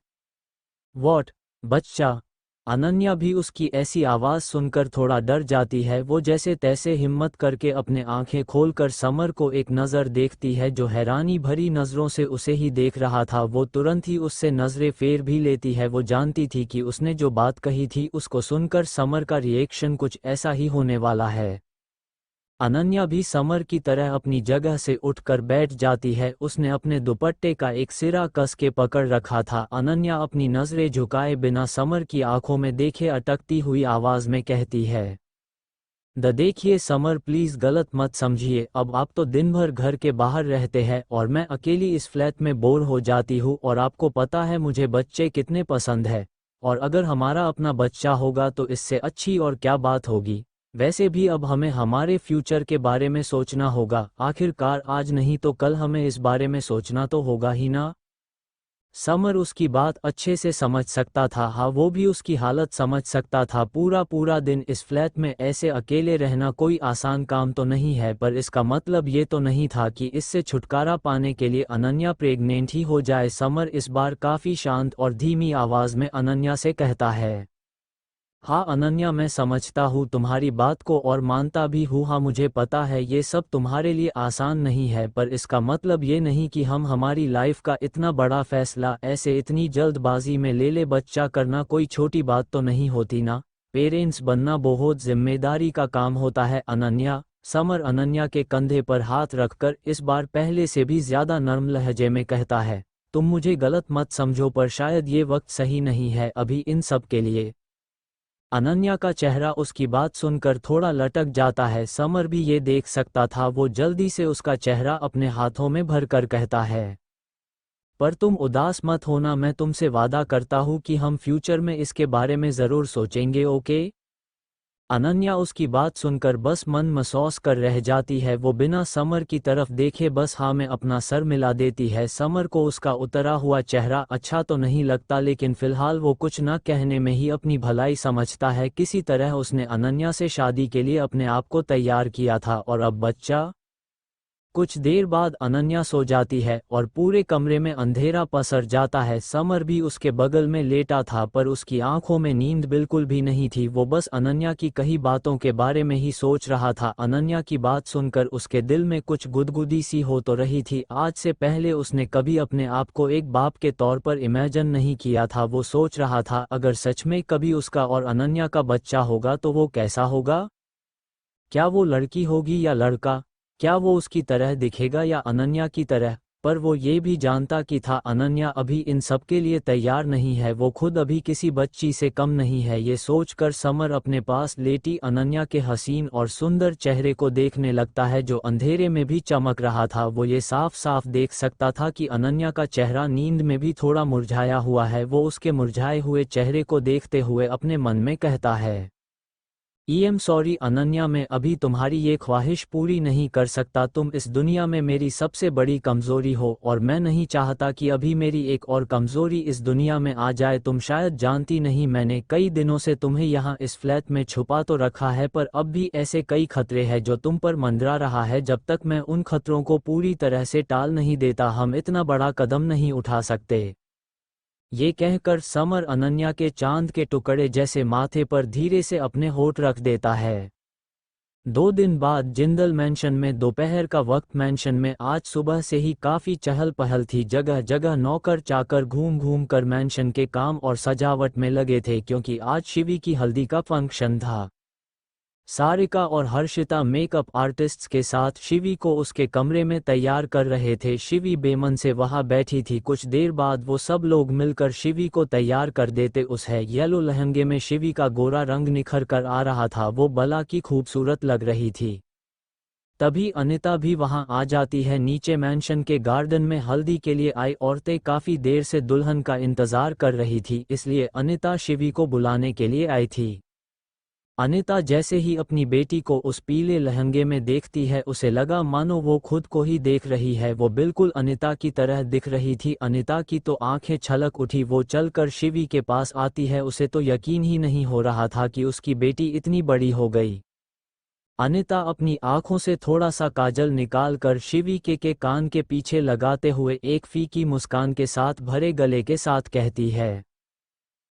व्हाट, बच्चा। अनन्या भी उसकी ऐसी आवाज़ सुनकर थोड़ा डर जाती है। वो जैसे तैसे हिम्मत करके अपने आंखें खोलकर समर को एक नज़र देखती है जो हैरानी भरी नज़रों से उसे ही देख रहा था। वो तुरंत ही उससे नज़रें फेर भी लेती है। वो जानती थी कि उसने जो बात कही थी उसको सुनकर समर का रिएक्शन कुछ ऐसा ही होने वाला है। अनन्या भी समर की तरह अपनी जगह से उठकर बैठ जाती है। उसने अपने दुपट्टे का एक सिरा कस के पकड़ रखा था। अनन्या अपनी नज़रें झुकाए बिना समर की आंखों में देखे अटकती हुई आवाज़ में कहती है, देखिए समर प्लीज़ गलत मत समझिए, अब आप तो दिन भर घर के बाहर रहते हैं और मैं अकेली इस फ्लैट में बोर हो जाती हूँ और आपको पता है मुझे बच्चे कितने पसंद है, और अगर हमारा अपना बच्चा होगा तो इससे अच्छी और क्या बात होगी। वैसे भी अब हमें हमारे फ्यूचर के बारे में सोचना होगा, आखिरकार आज नहीं तो कल हमें इस बारे में सोचना तो होगा ही ना। समर उसकी बात अच्छे से समझ सकता था। हाँ, वो भी उसकी हालत समझ सकता था। पूरा पूरा दिन इस फ्लैट में ऐसे अकेले रहना कोई आसान काम तो नहीं है, पर इसका मतलब ये तो नहीं था कि इससे छुटकारा पाने के लिए अनन्या प्रेग्नेंट ही हो जाए। समर इस बार काफ़ी शांत और धीमी आवाज़ में अनन्या से कहता है, हाँ अनन्या, मैं समझता हूँ तुम्हारी बात को और मानता भी हूँ। हाँ, मुझे पता है ये सब तुम्हारे लिए आसान नहीं है, पर इसका मतलब ये नहीं कि हम हमारी लाइफ का इतना बड़ा फैसला ऐसे इतनी जल्दबाजी में ले ले। बच्चा करना कोई छोटी बात तो नहीं होती ना। पेरेंट्स बनना बहुत जिम्मेदारी का काम होता है अनन्या। समर अनन्या के कंधे पर हाथ रखकर इस बार पहले से भी ज्यादा नर्म लहजे में कहता है, तुम मुझे गलत मत समझो, पर शायद ये वक्त सही नहीं है अभी इन सब के लिए। अनन्या का चेहरा उसकी बात सुनकर थोड़ा लटक जाता है। समर भी ये देख सकता था। वो जल्दी से उसका चेहरा अपने हाथों में भरकर कहता है, पर तुम उदास मत होना, मैं तुमसे वादा करता हूँ कि हम फ्यूचर में इसके बारे में ज़रूर सोचेंगे, ओके। अनन्या उसकी बात सुनकर बस मन महसूस कर रह जाती है। वो बिना समर की तरफ देखे बस हाँ में अपना सर मिला देती है। समर को उसका उतरा हुआ चेहरा अच्छा तो नहीं लगता, लेकिन फिलहाल वो कुछ न कहने में ही अपनी भलाई समझता है। किसी तरह उसने अनन्या से शादी के लिए अपने आप को तैयार किया था और अब बच्चा। कुछ देर बाद अनन्या सो जाती है और पूरे कमरे में अंधेरा पसर जाता है। समर भी उसके बगल में लेटा था, पर उसकी आंखों में नींद बिल्कुल भी नहीं थी। वो बस अनन्या की कही बातों के बारे में ही सोच रहा था। अनन्या की बात सुनकर उसके दिल में कुछ गुदगुदी सी हो तो रही थी। आज से पहले उसने कभी अपने आप को एक बाप के तौर पर इमेजिन नहीं किया था। वो सोच रहा था अगर सच में कभी उसका और अनन्या का बच्चा होगा तो वो कैसा होगा। क्या वो लड़की होगी या लड़का, क्या वो उसकी तरह दिखेगा या अनन्या की तरह। पर वो ये भी जानता कि था अनन्या अभी इन सब के लिए तैयार नहीं है। वो खुद अभी किसी बच्ची से कम नहीं है। ये सोचकर समर अपने पास लेटी अनन्या के हसीन और सुंदर चेहरे को देखने लगता है, जो अंधेरे में भी चमक रहा था। वो ये साफ साफ देख सकता था कि अनन्या का चेहरा नींद में भी थोड़ा मुरझाया हुआ है। वो उसके मुरझाए हुए चेहरे को देखते हुए अपने मन में कहता है, सॉरी अनन्या, मैं अभी तुम्हारी ये ख्वाहिश पूरी नहीं कर सकता। तुम इस दुनिया में मेरी सबसे बड़ी कमज़ोरी हो और मैं नहीं चाहता कि अभी मेरी एक और कमज़ोरी इस दुनिया में आ जाए। तुम शायद जानती नहीं, मैंने कई दिनों से तुम्हें यहाँ इस फ्लैट में छुपा तो रखा है, पर अब भी ऐसे कई खतरे हैं जो तुम पर मंडरा रहा है। जब तक मैं उन खतरों को पूरी तरह से टाल नहीं देता, हम इतना बड़ा कदम नहीं उठा सकते। ये कहकर समर अनन्या के चांद के टुकड़े जैसे माथे पर धीरे से अपने होठ रख देता है। 2 दिन बाद जिंदल मैंशन में दोपहर का वक्त। मैंशन में आज सुबह से ही काफी चहल पहल थी। जगह जगह नौकर चाकर घूम घूम कर मैंशन के काम और सजावट में लगे थे, क्योंकि आज शिवी की हल्दी का फंक्शन था। सारिका और हर्षिता मेकअप आर्टिस्ट्स के साथ शिवी को उसके कमरे में तैयार कर रहे थे। शिवी बेमन से वहां बैठी थी। कुछ देर बाद वो सब लोग मिलकर शिवी को तैयार कर देते। उस है येलो लहंगे में शिवी का गोरा रंग निखर कर आ रहा था। वो बला की खूबसूरत लग रही थी। तभी अनिता भी वहां आ जाती है। नीचे मैंशन के गार्डन में हल्दी के लिए आई औरतें काफी देर से दुल्हन का इंतजार कर रही थी, इसलिए अनिता शिवी को बुलाने के लिए आई थी। अनिता जैसे ही अपनी बेटी को उस पीले लहंगे में देखती है, उसे लगा मानो वो खुद को ही देख रही है। वो बिल्कुल अनिता की तरह दिख रही थी। अनिता की तो आंखें छलक उठी। वो चलकर शिवी के पास आती है। उसे तो यकीन ही नहीं हो रहा था कि उसकी बेटी इतनी बड़ी हो गई। अनिता अपनी आंखों से थोड़ा सा काजल निकालकर शिवी के कान के पीछे लगाते हुए एक फीकी मुस्कान के साथ भरे गले के साथ कहती है,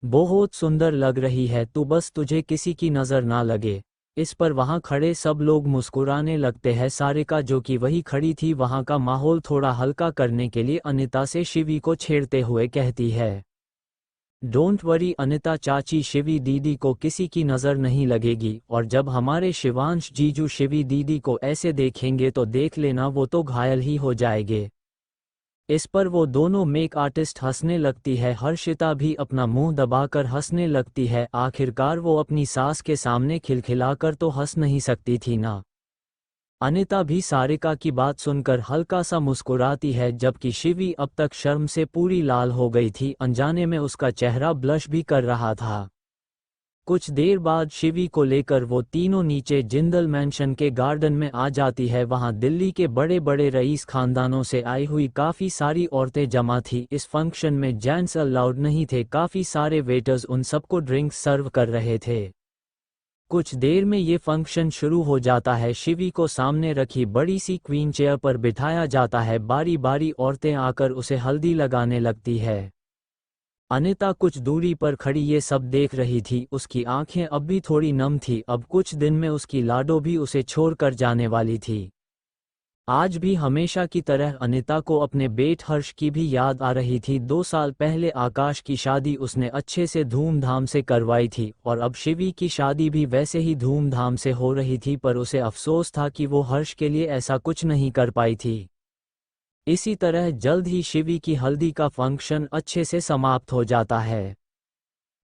बहुत सुंदर लग रही है तू, बस तुझे किसी की नज़र ना लगे। इस पर वहां खड़े सब लोग मुस्कुराने लगते हैं। सारिका जो कि वही खड़ी थी, वहां का माहौल थोड़ा हल्का करने के लिए अनिता से शिवी को छेड़ते हुए कहती है, डोंट वरी अनिता चाची, शिवी दीदी को किसी की नज़र नहीं लगेगी, और जब हमारे शिवांश जीजू शिवी दीदी को ऐसे देखेंगे तो देख लेना वो तो घायल ही हो जाएंगे। इस पर वो दोनों मेक आर्टिस्ट हंसने लगती है। हर्षिता भी अपना मुंह दबाकर हंसने लगती है। आखिरकार वो अपनी सास के सामने खिलखिलाकर तो हंस नहीं सकती थी ना। अनिता भी सारिका की बात सुनकर हल्का सा मुस्कुराती है, जबकि शिवी अब तक शर्म से पूरी लाल हो गई थी। अनजाने में उसका चेहरा ब्लश भी कर रहा था। कुछ देर बाद शिवी को लेकर वो तीनों नीचे जिंदल मैंशन के गार्डन में आ जाती है। वहां दिल्ली के बड़े बड़े रईस खानदानों से आई हुई काफ़ी सारी औरतें जमा थी। इस फंक्शन में जेंट्स अलाउड नहीं थे। काफ़ी सारे वेटर्स उन सबको ड्रिंक्स सर्व कर रहे थे। कुछ देर में ये फंक्शन शुरू हो जाता है। शिवी को सामने रखी बड़ी सी क्वीन चेयर पर बिठाया जाता है। बारी बारी औरतें आकर उसे हल्दी लगाने लगती है। अनिता कुछ दूरी पर खड़ी ये सब देख रही थी। उसकी आंखें अब भी थोड़ी नम थी। अब कुछ दिन में उसकी लाडो भी उसे छोड़कर जाने वाली थी। आज भी हमेशा की तरह अनिता को अपने बेट हर्ष की भी याद आ रही थी। 2 साल पहले आकाश की शादी उसने अच्छे से धूमधाम से करवाई थी और अब शिवी की शादी भी वैसे ही धूमधाम से हो रही थी, पर उसे अफसोस था कि वो हर्ष के लिए ऐसा कुछ नहीं कर पाई थी। इसी तरह जल्द ही शिवी की हल्दी का फंक्शन अच्छे से समाप्त हो जाता है।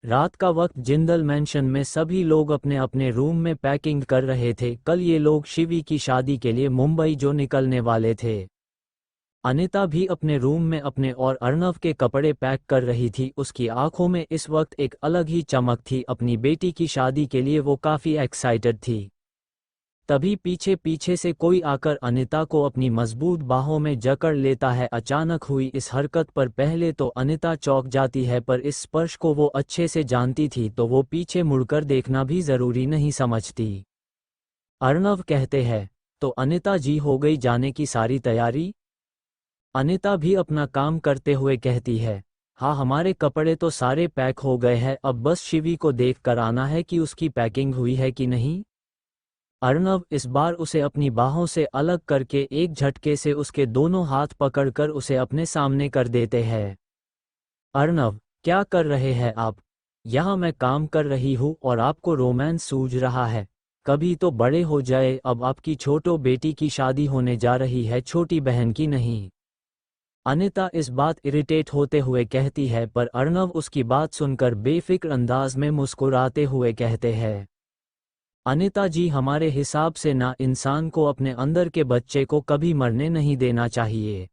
रात का वक्त जिंदल मैंशन में सभी लोग अपने अपने रूम में पैकिंग कर रहे थे। कल ये लोग शिवी की शादी के लिए मुंबई जो निकलने वाले थे। अनिता भी अपने रूम में अपने और अर्णव के कपड़े पैक कर रही थी। उसकी आंखों में इस वक्त एक अलग ही चमक थी। अपनी बेटी की शादी के लिए वो काफ़ी एक्साइटेड थी। तभी पीछे पीछे से कोई आकर अनिता को अपनी मजबूत बाहों में जकड़ लेता है। अचानक हुई इस हरकत पर पहले तो अनिता चौंक जाती है, पर इस स्पर्श को वो अच्छे से जानती थी तो वो पीछे मुड़कर देखना भी जरूरी नहीं समझती। अर्णव कहते हैं, तो अनिता जी हो गई जाने की सारी तैयारी? अनिता भी अपना काम करते हुए कहती है, हाँ हमारे कपड़े तो सारे पैक हो गए हैं, अब बस शिवी को देख कर आना है कि उसकी पैकिंग हुई है कि नहीं। अर्णव इस बार उसे अपनी बाहों से अलग करके एक झटके से उसके दोनों हाथ पकड़कर उसे अपने सामने कर देते हैं। अर्णव, क्या कर रहे हैं आप? यहाँ मैं काम कर रही हूँ और आपको रोमांस सूझ रहा है। कभी तो बड़े हो जाए, अब आपकी छोटो बेटी की शादी होने जा रही है, छोटी बहन की नहीं। अनिता इस बात इरिटेट होते हुए कहती है, पर अर्णव उसकी बात सुनकर बेफिक्र अंदाज में मुस्कुराते हुए कहते हैं, अनिता जी हमारे हिसाब से ना इंसान को अपने अंदर के बच्चे को कभी मरने नहीं देना चाहिए।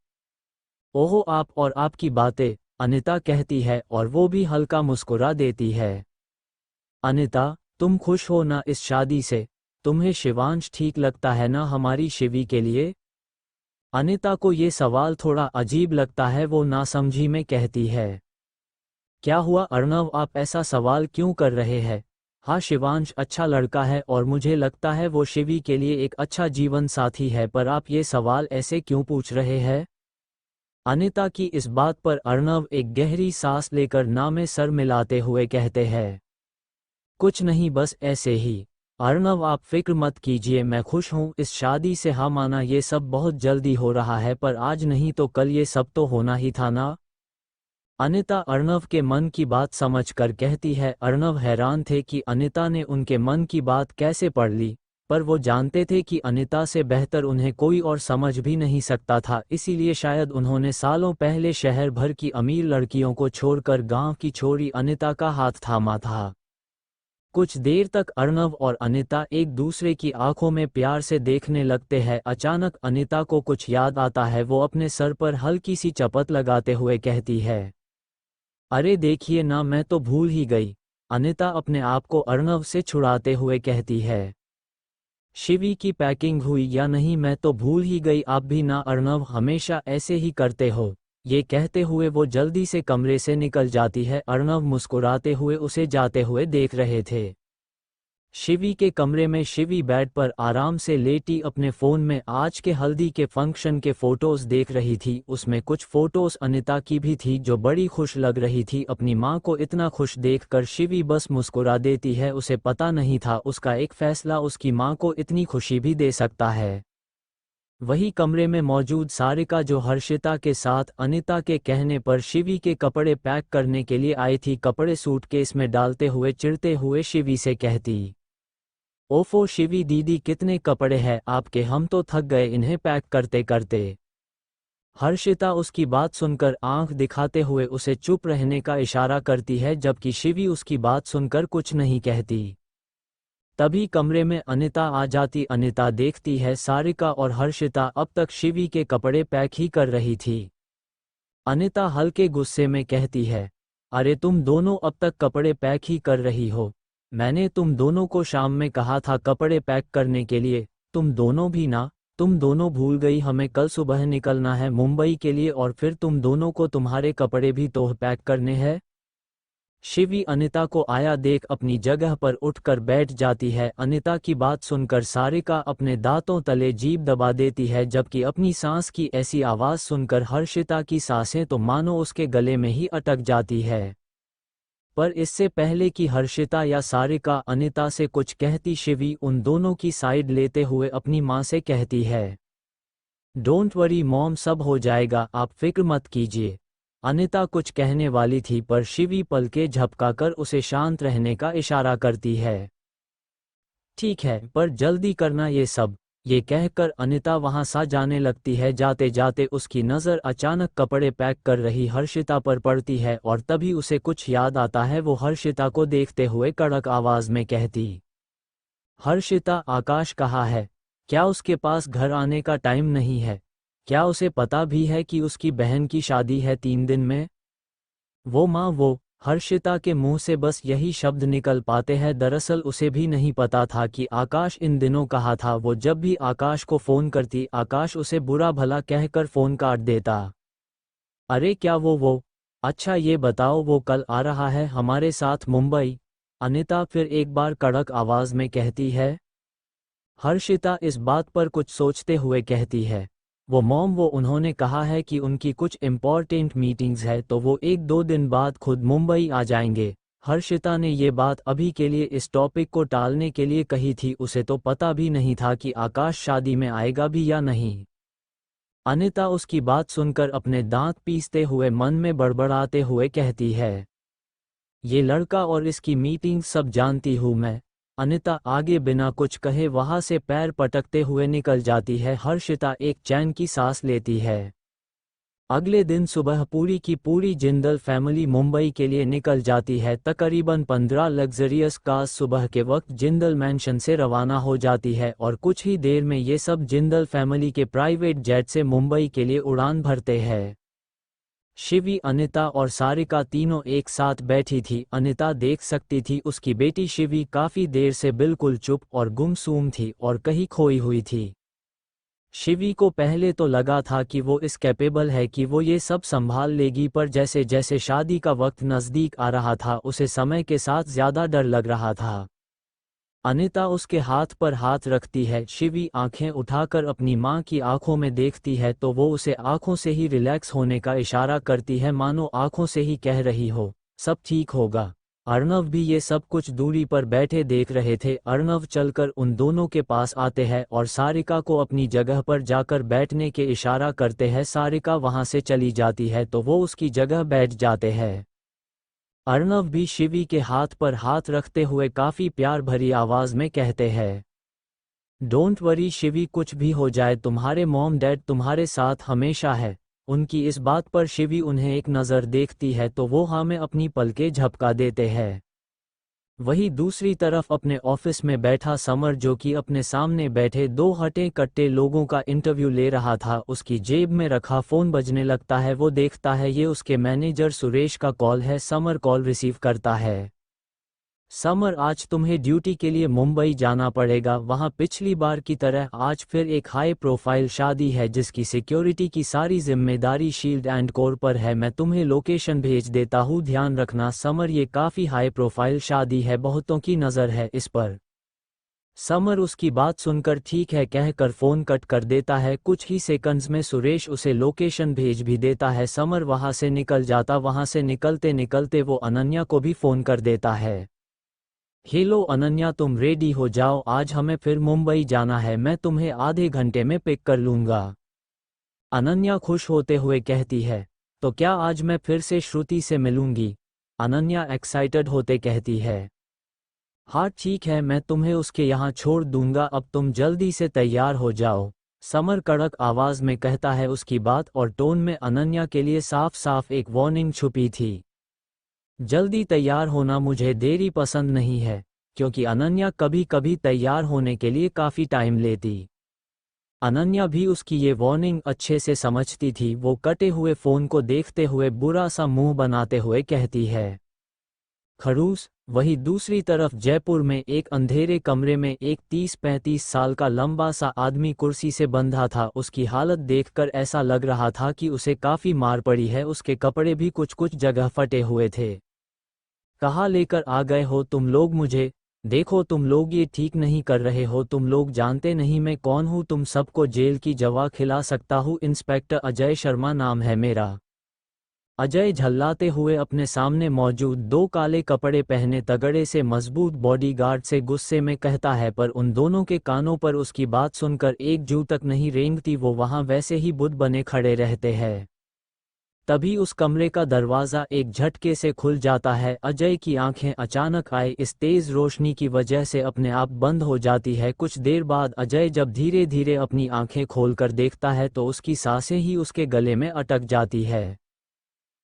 ओहो आप और आपकी बातें, अनिता कहती है और वो भी हल्का मुस्कुरा देती है। अनिता, तुम खुश हो ना इस शादी से? तुम्हें शिवांश ठीक लगता है ना हमारी शिवी के लिए? अनिता को ये सवाल थोड़ा अजीब लगता है। वो नासमझी में कहती है, क्या हुआ अर्णव, आप ऐसा सवाल क्यों कर रहे हैं? हाँ शिवांश अच्छा लड़का है और मुझे लगता है वो शिवी के लिए एक अच्छा जीवन साथी है, पर आप ये सवाल ऐसे क्यों पूछ रहे हैं? अनिता की इस बात पर अर्णव एक गहरी सांस लेकर ना में सर मिलाते हुए कहते हैं, कुछ नहीं बस ऐसे ही। अर्णव आप फिक्र मत कीजिए, मैं खुश हूँ इस शादी से। हाँ माना ये सब बहुत जल्दी हो रहा है, पर आज नहीं तो कल ये सब तो होना ही था ना। अनिता अर्णव के मन की बात समझकर कहती है। अर्णव हैरान थे कि अनिता ने उनके मन की बात कैसे पढ़ ली, पर वो जानते थे कि अनिता से बेहतर उन्हें कोई और समझ भी नहीं सकता था। इसीलिए शायद उन्होंने सालों पहले शहर भर की अमीर लड़कियों को छोड़कर गांव की छोरी अनिता का हाथ थामा था। कुछ देर तक अर्णव और अनिता एक दूसरे की आंखों में प्यार से देखने लगते हैं। अचानक अनिता को कुछ याद आता है। वो अपने सर पर हल्की सी चपत लगाते हुए कहती है, अरे देखिए ना, मैं तो भूल ही गई। अनिता अपने आप को अर्णव से छुड़ाते हुए कहती है, शिवी की पैकिंग हुई या नहीं मैं तो भूल ही गई। आप भी ना अर्णव, हमेशा ऐसे ही करते हो। ये कहते हुए वो जल्दी से कमरे से निकल जाती है। अर्णव मुस्कुराते हुए उसे जाते हुए देख रहे थे। शिवी के कमरे में शिवी बेड पर आराम से लेटी अपने फ़ोन में आज के हल्दी के फंक्शन के फोटोज देख रही थी। उसमें कुछ फोटोज अनिता की भी थी जो बड़ी खुश लग रही थी। अपनी माँ को इतना खुश देखकर शिवी बस मुस्कुरा देती है। उसे पता नहीं था उसका एक फैसला उसकी माँ को इतनी खुशी भी दे सकता है। वही कमरे में मौजूद सारिका जो हर्षिता के साथ अनिता के कहने पर शिवी के कपड़े पैक करने के लिए आई थी, कपड़े सूटकेस में डालते हुए चिढ़ते हुए शिवी से कहती, ओफो शिवी दीदी कितने कपड़े हैं आपके, हम तो थक गए इन्हें पैक करते करते। हर्षिता उसकी बात सुनकर आंख दिखाते हुए उसे चुप रहने का इशारा करती है, जबकि शिवी उसकी बात सुनकर कुछ नहीं कहती। तभी कमरे में अनिता आ जाती। अनिता देखती है सारिका और हर्षिता अब तक शिवी के कपड़े पैक ही कर रही थी। अनिता हल्के गुस्से में कहती है, अरे तुम दोनों अब तक कपड़े पैक ही कर रही हो, मैंने तुम दोनों को शाम में कहा था कपड़े पैक करने के लिए, तुम दोनों भी ना। तुम दोनों भूल गई, हमें कल सुबह निकलना है मुंबई के लिए और फिर तुम दोनों को तुम्हारे कपड़े भी तो पैक करने हैं। शिवी अनिता को आया देख अपनी जगह पर उठकर बैठ जाती है। अनिता की बात सुनकर सारिका अपने दांतों तले जीभ दबा देती है, जबकि अपनी सांस की ऐसी आवाज़ सुनकर हर्षिता की सांसें तो मानो उसके गले में ही अटक जाती है। पर इससे पहले कि हर्षिता या सारिका अनिता से कुछ कहती, शिवी उन दोनों की साइड लेते हुए अपनी माँ से कहती है, डोंट वरी मॉम, सब हो जाएगा, आप फिक्र मत कीजिए। अनिता कुछ कहने वाली थी पर शिवी पलके झपकाकर उसे शांत रहने का इशारा करती है। ठीक है, पर जल्दी करना ये सब। ये कहकर अनिता वहां सा जाने लगती है। जाते जाते उसकी नज़र अचानक कपड़े पैक कर रही हर्षिता पर पड़ती है और तभी उसे कुछ याद आता है। वो हर्षिता को देखते हुए कड़क आवाज में कहती, हर्षिता, आकाश कहाँ है? क्या उसके पास घर आने का टाइम नहीं है? क्या उसे पता भी है कि उसकी बहन की शादी है 3 दिन में? वो माँ वो। हर्षिता के मुंह से बस यही शब्द निकल पाते हैं। दरअसल उसे भी नहीं पता था कि आकाश इन दिनों कहाँ था। वो जब भी आकाश को फ़ोन करती, आकाश उसे बुरा भला कहकर फ़ोन काट देता। अरे क्या वो? अच्छा ये बताओ, वो कल आ रहा है हमारे साथ मुंबई? अनिता फिर एक बार कड़क आवाज़ में कहती है। हर्षिता इस बात पर कुछ सोचते हुए कहती है, वो मॉम, वो उन्होंने कहा है कि उनकी कुछ इम्पॉर्टेंट मीटिंग्स है तो वो 1-2 दिन बाद खुद मुंबई आ जाएंगे। हर्षिता ने ये बात अभी के लिए इस टॉपिक को टालने के लिए कही थी। उसे तो पता भी नहीं था कि आकाश शादी में आएगा भी या नहीं। अनिता उसकी बात सुनकर अपने दांत पीसते हुए मन में बड़बड़ाते हुए कहती है, ये लड़का और इसकी मीटिंग सब जानती हूँ मैं। अनिता आगे बिना कुछ कहे वहां से पैर पटकते हुए निकल जाती है। हर्षिता एक चैन की सांस लेती है। अगले दिन सुबह पूरी की पूरी जिंदल फैमिली मुंबई के लिए निकल जाती है। तकरीबन 15 लग्जरियस कार्स सुबह के वक्त जिंदल मैंशन से रवाना हो जाती है और कुछ ही देर में ये सब जिंदल फैमिली के प्राइवेट जेट से मुंबई के लिए उड़ान भरते हैं। शिवी, अनिता और सारिका तीनों एक साथ बैठी थी। अनिता देख सकती थी उसकी बेटी शिवी काफी देर से बिल्कुल चुप और गुमसूम थी और कहीं खोई हुई थी। शिवी को पहले तो लगा था कि वो इस कैपेबल है कि वो ये सब संभाल लेगी, पर जैसे जैसे शादी का वक्त नज़दीक आ रहा था उसे समय के साथ ज्यादा डर लग रहा था। अनिता उसके हाथ पर हाथ रखती है। शिवी आंखें उठाकर अपनी माँ की आंखों में देखती है तो वो उसे आंखों से ही रिलैक्स होने का इशारा करती है, मानो आंखों से ही कह रही हो, सब ठीक होगा। अर्णव भी ये सब कुछ दूरी पर बैठे देख रहे थे। अर्णव चलकर उन दोनों के पास आते हैं और सारिका को अपनी जगह पर जाकर बैठने के इशारा करते हैं। सारिका वहां से चली जाती है तो वो उसकी जगह बैठ जाते हैं। अर्णव भी शिवी के हाथ पर हाथ रखते हुए काफी प्यार भरी आवाज में कहते हैं, डोंट वरी शिवी, कुछ भी हो जाए तुम्हारे मॉम डैड तुम्हारे साथ हमेशा है। उनकी इस बात पर शिवी उन्हें एक नज़र देखती है तो वो हाँ में अपनी पलकें झपका देते हैं। वहीं दूसरी तरफ अपने ऑफिस में बैठा समर, जो कि अपने सामने बैठे 2 हटे कट्टे लोगों का इंटरव्यू ले रहा था, उसकी जेब में रखा फ़ोन बजने लगता है। वो देखता है ये उसके मैनेजर सुरेश का कॉल है। समर कॉल रिसीव करता है। समर, आज तुम्हें ड्यूटी के लिए मुंबई जाना पड़ेगा। वहां पिछली बार की तरह आज फिर एक हाई प्रोफाइल शादी है जिसकी सिक्योरिटी की सारी जिम्मेदारी शील्ड एंड कोर पर है। मैं तुम्हें लोकेशन भेज देता हूँ, ध्यान रखना। समर, ये काफी हाई प्रोफाइल शादी है, बहुतों की नज़र है इस पर। समर उसकी बात सुनकर ठीक है कहकर फ़ोन कट कर देता है। कुछ ही सेकंड्स में सुरेश उसे लोकेशन भेज भी देता है। समर वहां से निकल जाता। वहां से निकलते निकलते वो अनन्या को भी फ़ोन कर देता है। हेलो अनन्या, तुम रेडी हो जाओ, आज हमें फिर मुंबई जाना है। मैं तुम्हें आधे घंटे में पिक कर लूँगा। अनन्या खुश होते हुए कहती है, तो क्या आज मैं फिर से श्रुति से मिलूंगी? अनन्या एक्साइटेड होते कहती है, हाँ ठीक है, मैं तुम्हें उसके यहाँ छोड़ दूंगा, अब तुम जल्दी से तैयार हो जाओ। समर कड़क आवाज में कहता है। उसकी बात और टोन में अनन्या के लिए साफ साफ एक वार्निंग छुपी थी। जल्दी तैयार होना, मुझे देरी पसंद नहीं है, क्योंकि अनन्या कभी कभी तैयार होने के लिए काफ़ी टाइम लेती। अनन्या भी उसकी ये वार्निंग अच्छे से समझती थी। वो कटे हुए फ़ोन को देखते हुए बुरा सा मुंह बनाते हुए कहती है, खड़ूस। वहीं दूसरी तरफ जयपुर में एक अंधेरे कमरे में एक 30-35 साल का लंबा सा आदमी कुर्सी से बंधा था। उसकी हालत देखकर ऐसा लग रहा था कि उसे काफी मार पड़ी है। उसके कपड़े भी कुछ कुछ जगह फटे हुए थे। कहाँ लेकर आ गए हो तुम लोग मुझे? देखो तुम लोग ये ठीक नहीं कर रहे हो। तुम लोग जानते नहीं मैं कौन हूँ। तुम सबको जेल की दवा खिला सकता हूँ। इंस्पेक्टर अजय शर्मा नाम है मेरा। अजय झल्लाते हुए अपने सामने मौजूद दो काले कपड़े पहने तगड़े से मजबूत बॉडीगार्ड से गुस्से में कहता है, पर उन दोनों के कानों पर उसकी बात सुनकर एक जू तक नहीं रेंगती। वो वहां वैसे ही बुद्ध बने खड़े रहते हैं। तभी उस कमरे का दरवाज़ा एक झटके से खुल जाता है। अजय की आंखें अचानक आए इस तेज रोशनी की वजह से अपने आप बंद हो जाती है। कुछ देर बाद अजय जब धीरे धीरे अपनी आंखें खोलकर देखता है तो उसकी सांसें ही उसके गले में अटक जाती है।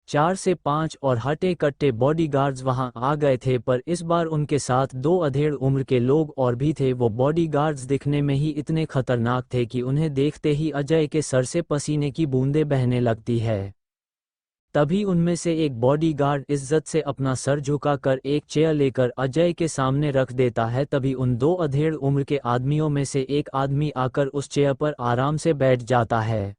4 से 5 और हटे कट्टे बॉडीगार्ड्स वहां आ गए थे, पर इस बार उनके साथ 2 अधेड़ उम्र के लोग और भी थे। वो बॉडीगार्ड्स दिखने में ही इतने खतरनाक थे कि उन्हें देखते ही अजय के सर से पसीने की बूंदें बहने लगती है। तभी उनमें से एक बॉडीगार्ड इज्जत से अपना सर झुकाकर एक चेयर लेकर अजय के सामने रख देता है। तभी उन 2 अधेड़ उम्र के आदमियों में से एक आदमी आकर उस चेयर पर आराम से बैठ जाता है।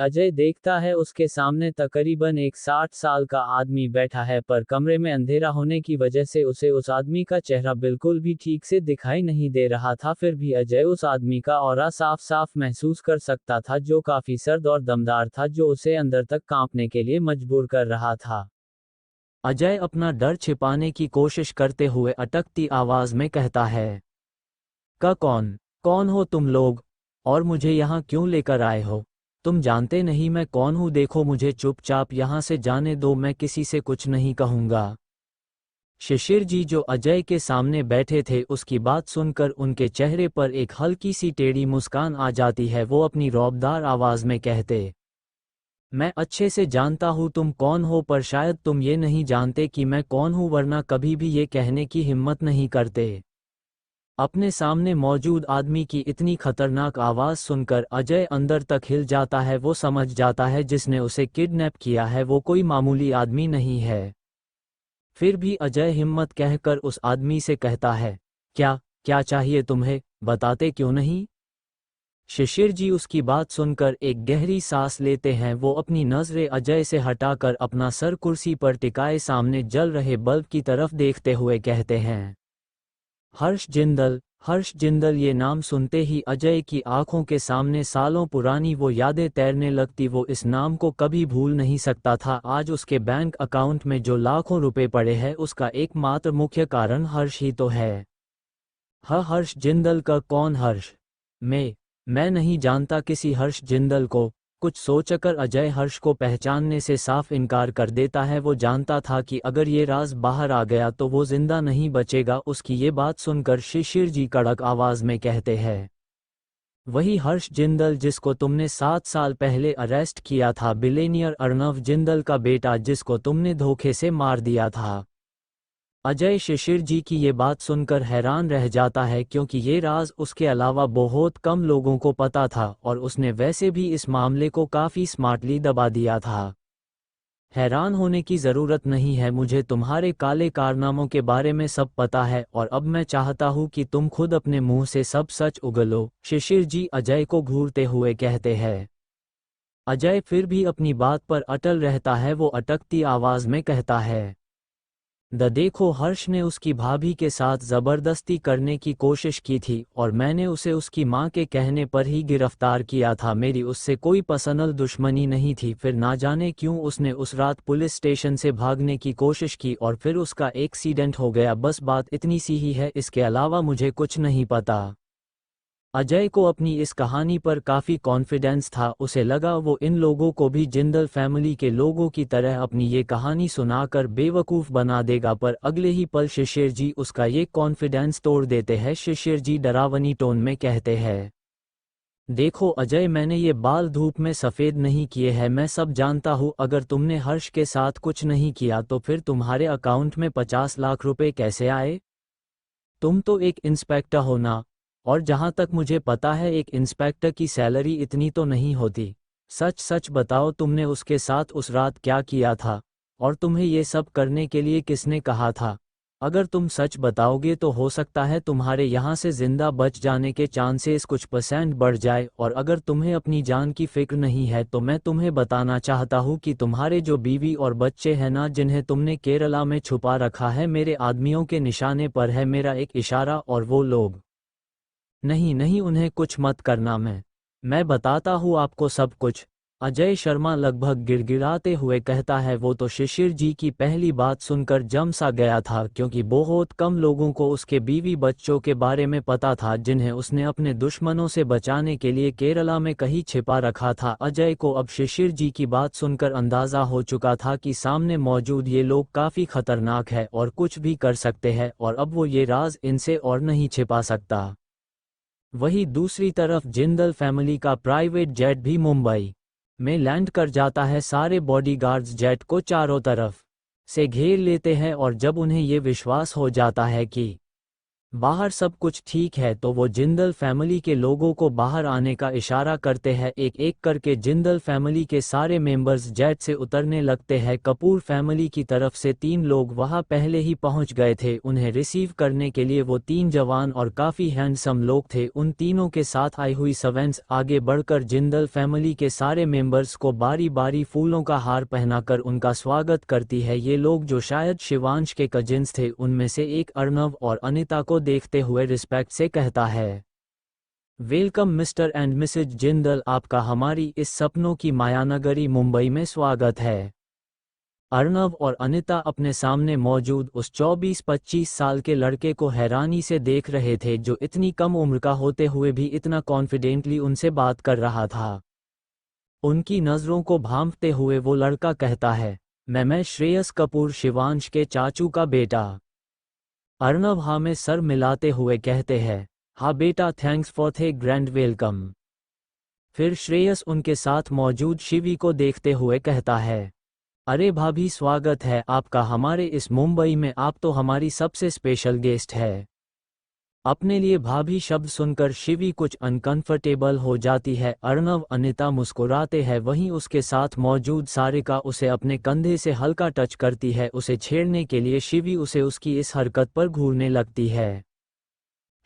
अजय देखता है उसके सामने तकरीबन एक 60 साल का आदमी बैठा है, पर कमरे में अंधेरा होने की वजह से उसे उस आदमी का चेहरा बिल्कुल भी ठीक से दिखाई नहीं दे रहा था। फिर भी अजय उस आदमी का ऑरा साफ साफ महसूस कर सकता था, जो काफी सर्द और दमदार था, जो उसे अंदर तक कांपने के लिए मजबूर कर रहा था। अजय अपना डर छिपाने की कोशिश करते हुए अटकती आवाज में कहता है, कौन कौन हो तुम लोग? और मुझे यहाँ क्यों लेकर आए हो? तुम जानते नहीं मैं कौन हूँ। देखो मुझे चुपचाप यहाँ से जाने दो। मैं किसी से कुछ नहीं कहूँगा। शिशिर जी जो अजय के सामने बैठे थे, उसकी बात सुनकर उनके चेहरे पर एक हल्की सी टेढ़ी मुस्कान आ जाती है। वो अपनी रौबदार आवाज में कहते, मैं अच्छे से जानता हूँ तुम कौन हो, पर शायद तुम ये नहीं जानते कि मैं कौन हूँ, वरना कभी भी ये कहने की हिम्मत नहीं करते। अपने सामने मौजूद आदमी की इतनी खतरनाक आवाज़ सुनकर अजय अंदर तक हिल जाता है। वो समझ जाता है जिसने उसे किडनैप किया है वो कोई मामूली आदमी नहीं है। फिर भी अजय हिम्मत कहकर उस आदमी से कहता है, क्या क्या चाहिए तुम्हें, बताते क्यों नहीं? शिशिर जी उसकी बात सुनकर एक गहरी सांस लेते हैं। वो अपनी नज़रें अजय से हटाकर अपना सर कुर्सी पर टिकाए सामने जल रहे बल्ब की तरफ देखते हुए कहते हैं, हर्ष जिंदल। हर्ष जिंदल ये नाम सुनते ही अजय की आंखों के सामने सालों पुरानी वो यादें तैरने लगती। वो इस नाम को कभी भूल नहीं सकता था। आज उसके बैंक अकाउंट में जो लाखों रुपए पड़े हैं, उसका एकमात्र मुख्य कारण हर्ष ही तो है। हर्ष जिंदल का कौन हर्ष? मैं नहीं जानता किसी हर्ष जिंदल को। कुछ सोचकर अजय हर्ष को पहचानने से साफ इनकार कर देता है। वो जानता था कि अगर ये राज बाहर आ गया तो वो जिंदा नहीं बचेगा। उसकी ये बात सुनकर शिशिर जी कड़क आवाज में कहते हैं, वही हर्ष जिंदल जिसको तुमने 7 साल पहले अरेस्ट किया था, बिलेनियर अर्णव जिंदल का बेटा जिसको तुमने धोखे से मार दिया था। अजय शिशिर जी की ये बात सुनकर हैरान रह जाता है, क्योंकि ये राज उसके अलावा बहुत कम लोगों को पता था और उसने वैसे भी इस मामले को काफ़ी स्मार्टली दबा दिया था। हैरान होने की ज़रूरत नहीं है, मुझे तुम्हारे काले कारनामों के बारे में सब पता है और अब मैं चाहता हूँ कि तुम खुद अपने मुंह से सब सच उगलो। शिशिर जी अजय को घूरते हुए कहते हैं। अजय फिर भी अपनी बात पर अटल रहता है। वो अटकती आवाज़ में कहता है, देखो हर्ष ने उसकी भाभी के साथ ज़बरदस्ती करने की कोशिश की थी और मैंने उसे उसकी मां के कहने पर ही गिरफ्तार किया था। मेरी उससे कोई पर्सनल दुश्मनी नहीं थी। फिर ना जाने क्यों उसने उस रात पुलिस स्टेशन से भागने की कोशिश की और फिर उसका एक्सीडेंट हो गया। बस बात इतनी सी ही है, इसके अलावा मुझे कुछ नहीं पता। अजय को अपनी इस कहानी पर काफ़ी कॉन्फिडेंस था। उसे लगा वो इन लोगों को भी जिंदल फैमिली के लोगों की तरह अपनी ये कहानी सुनाकर बेवकूफ़ बना देगा, पर अगले ही पल शिशिर जी उसका ये कॉन्फिडेंस तोड़ देते हैं। शिशिर जी डरावनी टोन में कहते हैं, देखो अजय, मैंने ये बाल धूप में सफ़ेद नहीं किए हैं। मैं सब जानता हूँ। अगर तुमने हर्ष के साथ कुछ नहीं किया तो फिर तुम्हारे अकाउंट में 50 लाख रुपए कैसे आए? तुम तो एक इंस्पेक्टर हो ना, और जहां तक मुझे पता है एक इंस्पेक्टर की सैलरी इतनी तो नहीं होती। सच सच बताओ तुमने उसके साथ उस रात क्या किया था और तुम्हें ये सब करने के लिए किसने कहा था? अगर तुम सच बताओगे तो हो सकता है तुम्हारे यहाँ से जिंदा बच जाने के चांसेस कुछ % बढ़ जाए, और अगर तुम्हें अपनी जान की फिक्र नहीं है तो मैं तुम्हें बताना चाहता हूँ कि तुम्हारे जो बीवी और बच्चे हैं ना, जिन्हें तुमने केरला में छुपा रखा है, मेरे आदमियों के निशाने पर है मेरा एक इशारा और वो लोग। नहीं नहीं, उन्हें कुछ मत करना, मैं बताता हूँ आपको सब कुछ। अजय शर्मा लगभग गिड़गिड़ाते हुए कहता है। वो तो शिशिर जी की पहली बात सुनकर जम सा गया था, क्योंकि बहुत कम लोगों को उसके बीवी बच्चों के बारे में पता था जिन्हें उसने अपने दुश्मनों से बचाने के लिए केरला में कहीं छिपा रखा था। अजय को अब शिशिर जी की बात सुनकर अंदाजा हो चुका था कि सामने मौजूद ये लोग काफ़ी खतरनाक है और कुछ भी कर सकते हैं, और अब वो ये राज इनसे और नहीं छिपा सकता। वहीं दूसरी तरफ जिंदल फैमिली का प्राइवेट जेट भी मुंबई में लैंड कर जाता है। सारे बॉडीगार्ड्स जेट को चारों तरफ से घेर लेते हैं, और जब उन्हें ये विश्वास हो जाता है कि बाहर सब कुछ ठीक है तो वो जिंदल फैमिली के लोगों को बाहर आने का इशारा करते हैं। एक एक करके जिंदल फैमिली के सारे मेंबर्स जेट से उतरने लगते हैं। कपूर फैमिली की तरफ से 3 लोग वहां पहले ही पहुंच गए थे। उन्हें रिसीव करने के लिए वो 3 जवान और काफ़ी हैंडसम लोग थे। उन तीनों के साथ आई हुई सर्वेंट्स आगे बढ़कर जिंदल फैमिली के सारे मेंबर्स को बारी बारी फूलों का हार पहनाकर उनका स्वागत करती है। ये लोग जो शायद शिवांश के कजिन्स थे, उनमें से एक अर्नव और अनिता को देखते हुए रिस्पेक्ट से कहता है, welcome Mr and Mrs Jindal, आपका हमारी इस सपनों की मायानगरी मुंबई में स्वागत है। अर्नव और अनिता अपने सामने मौजूद उस 24-25 साल के लड़के को हैरानी से देख रहे थे, जो इतनी कम उम्र का होते हुए भी इतना कॉन्फिडेंटली उनसे बात कर रहा था। उनकी नज़रों को भांपते हुए वो लड़का कहता है, मैं श्रेयस कपूर, शिवांश के चाचू का बेटा। अर्नव हाँ में सर मिलाते हुए कहते हैं, हाँ बेटा, थैंक्स फॉर थे ग्रैंड वेलकम। फिर श्रेयस उनके साथ मौजूद शिवी को देखते हुए कहता है, अरे भाभी, स्वागत है आपका हमारे इस मुंबई में, आप तो हमारी सबसे स्पेशल गेस्ट है। अपने लिए भाभी शब्द सुनकर शिवी कुछ अनकंफर्टेबल हो जाती है। अर्नव अनिता मुस्कुराते हैं, वहीं उसके साथ मौजूद सारिका उसे अपने कंधे से हल्का टच करती है। उसे छेड़ने के लिए शिवी उसे उसकी इस हरकत पर घूरने लगती है।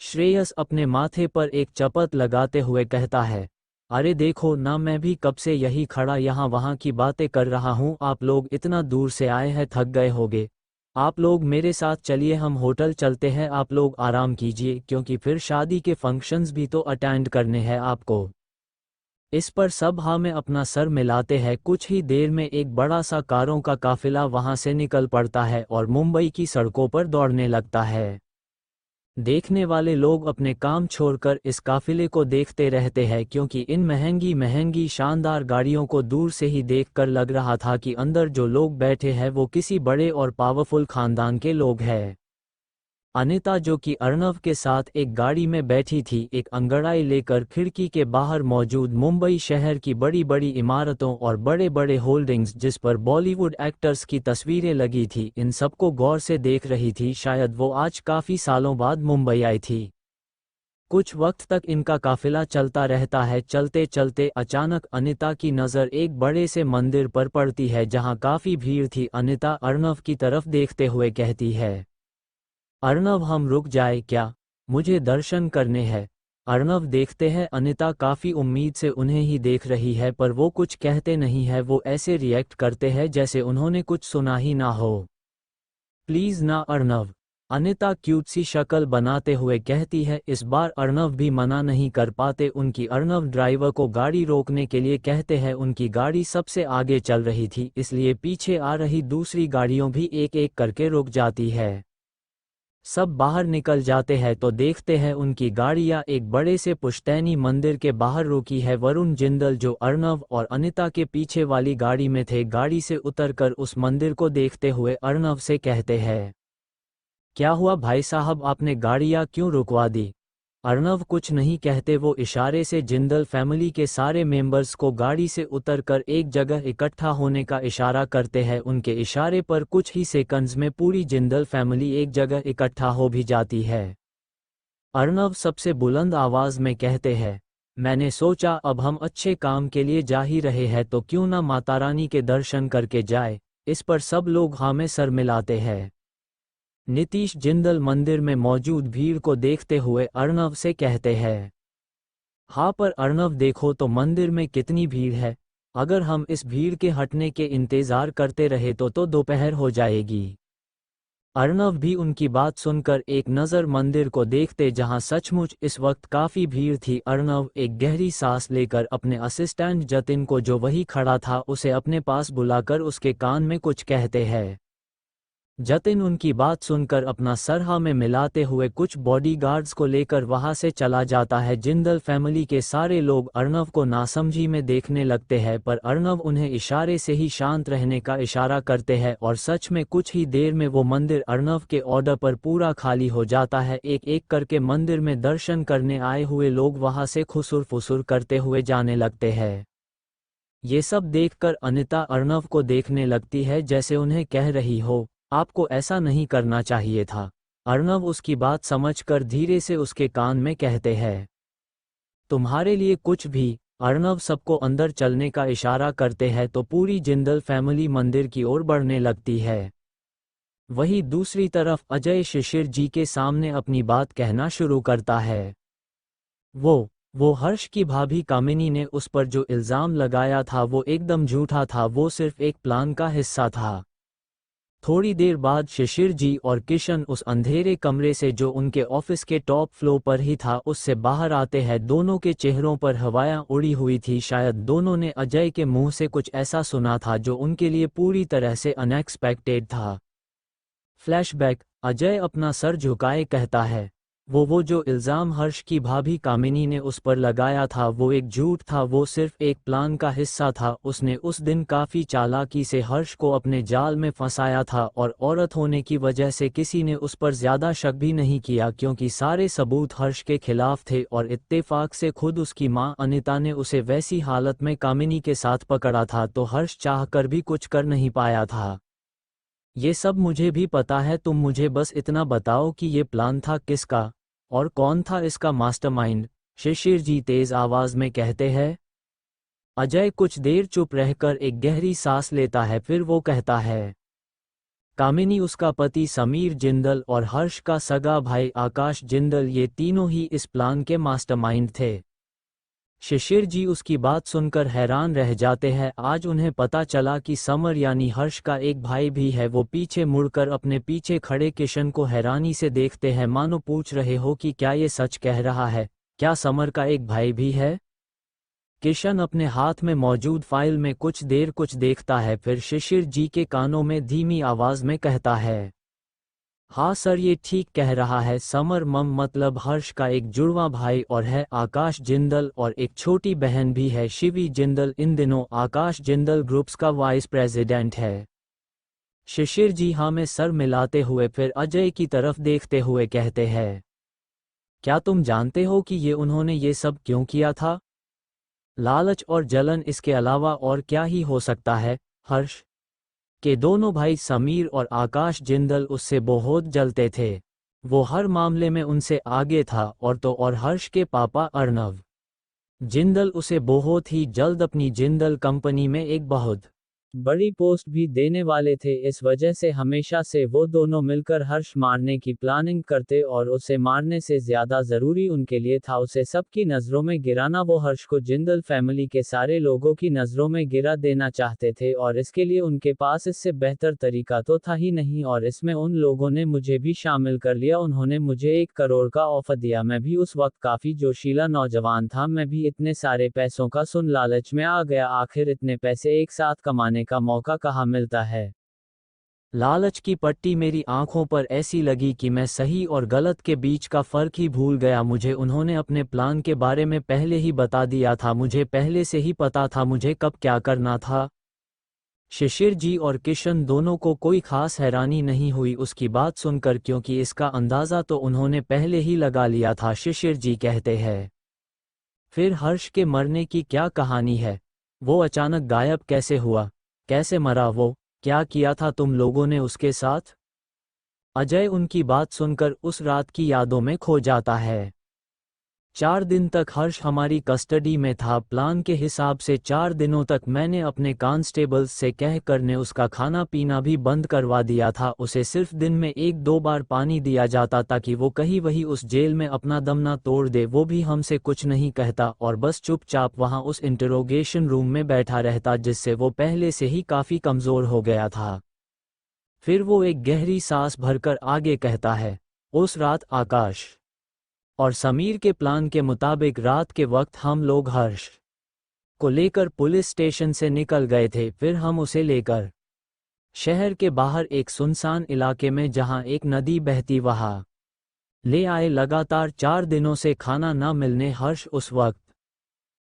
श्रेयस अपने माथे पर एक चपत लगाते हुए कहता है, अरे देखो ना, मैं भी कब से यही खड़ा यहाँ वहाँ की बातें कर रहा हूँ। आप लोग इतना दूर से आए हैं, थक गए होगे। आप लोग मेरे साथ चलिए, हम होटल चलते हैं, आप लोग आराम कीजिए, क्योंकि फिर शादी के फंक्शंस भी तो अटेंड करने हैं आपको। इस पर सब हाँ में अपना सर मिलाते हैं। कुछ ही देर में एक बड़ा सा कारों का काफिला वहां से निकल पड़ता है और मुंबई की सड़कों पर दौड़ने लगता है। देखने वाले लोग अपने काम छोड़कर इस काफिले को देखते रहते हैं, क्योंकि इन महंगी महंगी शानदार गाड़ियों को दूर से ही देखकर लग रहा था कि अंदर जो लोग बैठे हैं वो किसी बड़े और पावरफुल खानदान के लोग हैं। अनिता, जो कि अर्नव के साथ एक गाड़ी में बैठी थी, एक अंगड़ाई लेकर खिड़की के बाहर मौजूद मुंबई शहर की बड़ी बड़ी इमारतों और बड़े बड़े होल्डिंग्स जिस पर बॉलीवुड एक्टर्स की तस्वीरें लगी थी, इन सबको गौर से देख रही थी। शायद वो आज काफ़ी सालों बाद मुंबई आई थी। कुछ वक्त तक इनका काफिला चलता रहता है। चलते चलते अचानक अनिता की नज़र एक बड़े से मंदिर पर पड़ती है, जहां काफ़ी भीड़ थी। अनिता अर्नव की तरफ देखते हुए कहती है, अर्नव, हम रुक जाए क्या? मुझे दर्शन करने हैं। अर्नव देखते हैं अनिता काफ़ी उम्मीद से उन्हें ही देख रही है, पर वो कुछ कहते नहीं है। वो ऐसे रिएक्ट करते हैं जैसे उन्होंने कुछ सुना ही ना हो। प्लीज़ ना अर्नव, अनिता क्यूट सी शक्ल बनाते हुए कहती है। इस बार अर्नव भी मना नहीं कर पाते। उनकी अर्नव ड्राइवर को गाड़ी रोकने के लिए कहते हैं। उनकी गाड़ी सबसे आगे चल रही थी, इसलिए पीछे आ रही दूसरी गाड़ियों भी एक एक करके रुक जाती है। सब बाहर निकल जाते हैं तो देखते हैं उनकी गाड़ियां एक बड़े से पुश्तैनी मंदिर के बाहर रुकी है। वरुण जिंदल, जो अर्नव और अनिता के पीछे वाली गाड़ी में थे, गाड़ी से उतरकर उस मंदिर को देखते हुए अर्नव से कहते हैं, क्या हुआ भाई साहब, आपने गाड़ियां क्यों रुकवा दी? अर्नव कुछ नहीं कहते, वो इशारे से जिंदल फैमिली के सारे मेंबर्स को गाड़ी से उतरकर एक जगह इकट्ठा होने का इशारा करते हैं। उनके इशारे पर कुछ ही सेकंड्स में पूरी जिंदल फैमिली एक जगह इकट्ठा हो भी जाती है। अर्नव सबसे बुलंद आवाज में कहते हैं, मैंने सोचा अब हम अच्छे काम के लिए जा ही रहे हैं तो क्यों ना मातारानी के दर्शन करके जाए। इस पर सब लोग हाँ में सर मिलाते हैं। नीतीश जिंदल मंदिर में मौजूद भीड़ को देखते हुए अर्णव से कहते हैं, हाँ पर अर्णव देखो तो मंदिर में कितनी भीड़ है। अगर हम इस भीड़ के हटने के इंतजार करते रहे तो दोपहर हो जाएगी। अर्णव भी उनकी बात सुनकर एक नज़र मंदिर को देखते जहां सचमुच इस वक्त काफी भीड़ थी। अर्णव एक गहरी सांस लेकर अपने असिस्टेंट जतिन को, जो वही खड़ा था, उसे अपने पास बुलाकर उसके कान में कुछ कहते हैं। जतिन उनकी बात सुनकर अपना सर हाँ में मिलाते हुए कुछ बॉडीगार्ड्स को लेकर वहां से चला जाता है। जिंदल फैमिली के सारे लोग अर्णव को नासमझी में देखने लगते हैं, पर अर्णव उन्हें इशारे से ही शांत रहने का इशारा करते हैं और सच में कुछ ही देर में वो मंदिर अर्णव के ऑर्डर पर पूरा खाली हो जाता है। एक एक करके मंदिर में दर्शन करने आए हुए लोग वहां से खुसुर फुसुर करते हुए जाने लगते हैं। ये सब देखकर अनिता अर्णव को देखने लगती है जैसे उन्हें कह रही हो, आपको ऐसा नहीं करना चाहिए था। अर्णव उसकी बात समझकर धीरे से उसके कान में कहते हैं, तुम्हारे लिए कुछ भी। अर्णव सबको अंदर चलने का इशारा करते हैं तो पूरी जिंदल फैमिली मंदिर की ओर बढ़ने लगती है। वहीं दूसरी तरफ अजय शिशिर जी के सामने अपनी बात कहना शुरू करता है। वो हर्ष की भाभी कामिनी ने उस पर जो इल्ज़ाम लगाया था वो एकदम झूठा था, वो सिर्फ एक प्लान का हिस्सा था। थोड़ी देर बाद शिशिर जी और किशन उस अंधेरे कमरे से, जो उनके ऑफिस के टॉप फ्लोर पर ही था, उससे बाहर आते हैं। दोनों के चेहरों पर हवाएं उड़ी हुई थी। शायद दोनों ने अजय के मुंह से कुछ ऐसा सुना था जो उनके लिए पूरी तरह से अनएक्सपेक्टेड था। फ्लैशबैक। अजय अपना सर झुकाए कहता है, वो जो इल्ज़ाम हर्ष की भाभी कामिनी ने उस पर लगाया था वो एक झूठ था, वो सिर्फ एक प्लान का हिस्सा था। उसने उस दिन काफ़ी चालाकी से हर्ष को अपने जाल में फंसाया था और औरत होने की वजह से किसी ने उस पर ज़्यादा शक भी नहीं किया, क्योंकि सारे सबूत हर्ष के खिलाफ थे और इत्तेफाक से खुद उसकी मां अनिता ने उसे वैसी हालत में कामिनी के साथ पकड़ा था, तो हर्ष चाहकर भी कुछ कर नहीं पाया था। ये सब मुझे भी पता है, तुम मुझे बस इतना बताओ कि ये प्लान था किसका और कौन था इसका मास्टरमाइंड। शिशिर जी तेज आवाज में कहते हैं। अजय कुछ देर चुप रहकर एक गहरी सांस लेता है, फिर वो कहता है, कामिनी, उसका पति समीर जिंदल और हर्ष का सगा भाई आकाश जिंदल, ये तीनों ही इस प्लान के मास्टरमाइंड थे। शिशिर जी उसकी बात सुनकर हैरान रह जाते हैं। आज उन्हें पता चला कि समर यानी हर्ष का एक भाई भी है। वो पीछे मुड़कर अपने पीछे खड़े किशन को हैरानी से देखते हैं, मानो पूछ रहे हो कि क्या ये सच कह रहा है, क्या समर का एक भाई भी है। किशन अपने हाथ में मौजूद फाइल में कुछ देर कुछ देखता है, फिर शिशिर जी के कानों में धीमी आवाज में कहता है, हाँ सर, ये ठीक कह रहा है। समर मतलब हर्ष का एक जुड़वा भाई और है। आकाश जिंदल और एक छोटी बहन भी है, शिवी जिंदल। इन दिनों आकाश जिंदल ग्रुप्स का वाइस प्रेसिडेंट है। शिशिर जी हाँ में सर मिलाते हुए फिर अजय की तरफ देखते हुए कहते हैं, क्या तुम जानते हो कि उन्होंने ये सब क्यों किया था? लालच और जलन, इसके अलावा और क्या ही हो सकता है। हर्ष के दोनों भाई समीर और आकाश जिंदल उससे बहुत जलते थे। वो हर मामले में उनसे आगे था और हर्ष के पापा अर्णव जिंदल उसे बहुत ही जल्द अपनी जिंदल कंपनी में एक बहुत बड़ी पोस्ट भी देने वाले थे। इस वजह से हमेशा से वो दोनों मिलकर हर्ष मारने की प्लानिंग करते और उसे मारने से ज्यादा जरूरी उनके लिए था उसे सबकी नज़रों में गिराना। वो हर्ष को जिंदल फैमिली के सारे लोगों की नज़रों में गिरा देना चाहते थे और इसके लिए उनके पास इससे बेहतर तरीका तो था ही नहीं। और इसमें उन लोगों ने मुझे भी शामिल कर लिया। उन्होंने मुझे 1 करोड़ का ऑफर दिया। मैं भी उस वक्त काफ़ी जोशीला नौजवान था। मैं भी इतने सारे पैसों का सुन लालच में आ गया। आखिर इतने पैसे एक साथ कमाने का मौका कहाँ मिलता है। लालच की पट्टी मेरी आंखों पर ऐसी लगी कि मैं सही और गलत के बीच का फर्क ही भूल गया। मुझे उन्होंने अपने प्लान के बारे में पहले ही बता दिया था। मुझे पहले से ही पता था मुझे कब क्या करना था। शिशिर जी और किशन दोनों को कोई खास हैरानी नहीं हुई उसकी बात सुनकर, क्योंकि इसका अंदाज़ा तो उन्होंने पहले ही लगा लिया था। शिशिर जी कहते हैं, फिर हर्ष के मरने की क्या कहानी है? वो अचानक गायब कैसे हुआ? कैसे मरा वो? क्या किया था तुम लोगों ने उसके साथ? अजय उनकी बात सुनकर उस रात की यादों में खो जाता है। 4 दिन तक हर्ष हमारी कस्टडी में था। प्लान के हिसाब से 4 दिनों तक मैंने अपने कांस्टेबल्स से कहकर ने उसका खाना पीना भी बंद करवा दिया था। उसे सिर्फ दिन में 1-2 बार पानी दिया जाता ताकि वो कहीं वही उस जेल में अपना दम ना तोड़ दे। वो भी हमसे कुछ नहीं कहता और बस चुपचाप वहाँ उस इंटरोगेशन रूम में बैठा रहता, जिससे वो पहले से ही काफ़ी कमज़ोर हो गया था। फिर वो एक गहरी सांस भरकर आगे कहता है, उस रात आकाश और समीर के प्लान के मुताबिक रात के वक्त हम लोग हर्ष को लेकर पुलिस स्टेशन से निकल गए थे। फिर हम उसे लेकर शहर के बाहर एक सुनसान इलाके में जहां एक नदी बहती वहां ले आए। लगातार 4 दिनों से खाना न मिलने हर्ष उस वक्त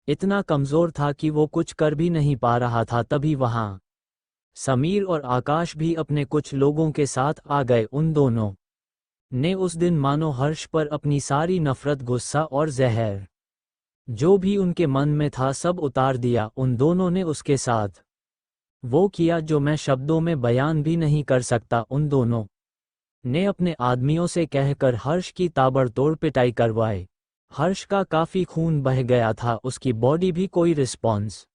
इतना कमज़ोर था कि वो कुछ कर भी नहीं पा रहा था। तभी वहां समीर और आकाश भी अपने कुछ लोगों के साथ आ गए। उन दोनों ने उस दिन मानो हर्ष पर अपनी सारी नफरत, गुस्सा और जहर जो भी उनके मन में था सब उतार दिया। उन दोनों ने उसके साथ वो किया जो मैं शब्दों में बयान भी नहीं कर सकता। उन दोनों ने अपने आदमियों से कहकर हर्ष की ताबड़तोड़ पिटाई करवाई। हर्ष का काफ़ी खून बह गया था, उसकी बॉडी भी कोई रिस्पॉन्स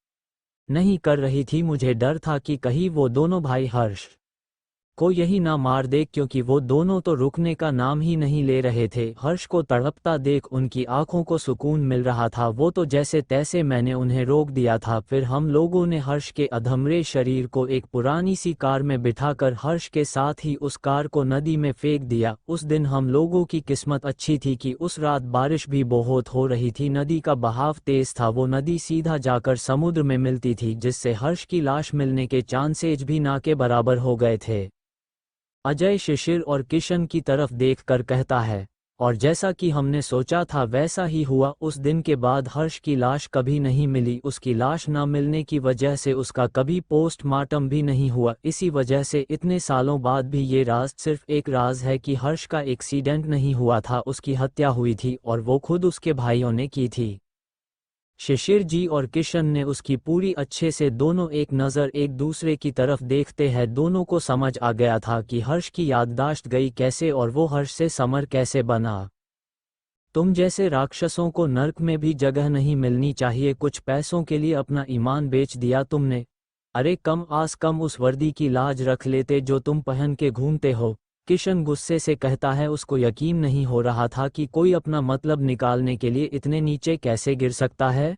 नहीं कर रही थी। मुझे डर था कि कहीं वो दोनों भाई हर्ष को यही ना मार दे, क्योंकि वो दोनों तो रुकने का नाम ही नहीं ले रहे थे। हर्ष को तड़पता देख उनकी आंखों को सुकून मिल रहा था। वो तो जैसे तैसे मैंने उन्हें रोक दिया था। फिर हम लोगों ने हर्ष के अधमरे शरीर को एक पुरानी सी कार में बिठाकर हर्ष के साथ ही उस कार को नदी में फेंक दिया। उस दिन हम लोगों की किस्मत अच्छी थी कि उस रात बारिश भी बहुत हो रही थी। नदी का बहाव तेज था। वो नदी सीधा जाकर समुद्र में मिलती थी, जिससे हर्ष की लाश मिलने के चांसेज भी ना के बराबर हो गए थे। अजय शिशिर और किशन की तरफ देखकर कहता है, और जैसा कि हमने सोचा था वैसा ही हुआ। उस दिन के बाद हर्ष की लाश कभी नहीं मिली। उसकी लाश न मिलने की वजह से उसका कभी पोस्टमार्टम भी नहीं हुआ। इसी वजह से इतने सालों बाद भी ये राज सिर्फ एक राज है कि हर्ष का एक्सीडेंट नहीं हुआ था, उसकी हत्या हुई थी और वो खुद उसके भाइयों ने की थी। शिशिर जी और किशन ने उसकी पूरी अच्छे से दोनों एक नज़र एक दूसरे की तरफ देखते हैं। दोनों को समझ आ गया था कि हर्ष की याददाश्त गई कैसे और वो हर्ष से समर कैसे बना। तुम जैसे राक्षसों को नर्क में भी जगह नहीं मिलनी चाहिए। कुछ पैसों के लिए अपना ईमान बेच दिया तुमने। अरे कम आस कम उस वर्दी की लाज रख लेते जो तुम पहन के घूमते हो। किशन गुस्से से कहता है। उसको यकीन नहीं हो रहा था कि कोई अपना मतलब निकालने के लिए इतने नीचे कैसे गिर सकता है।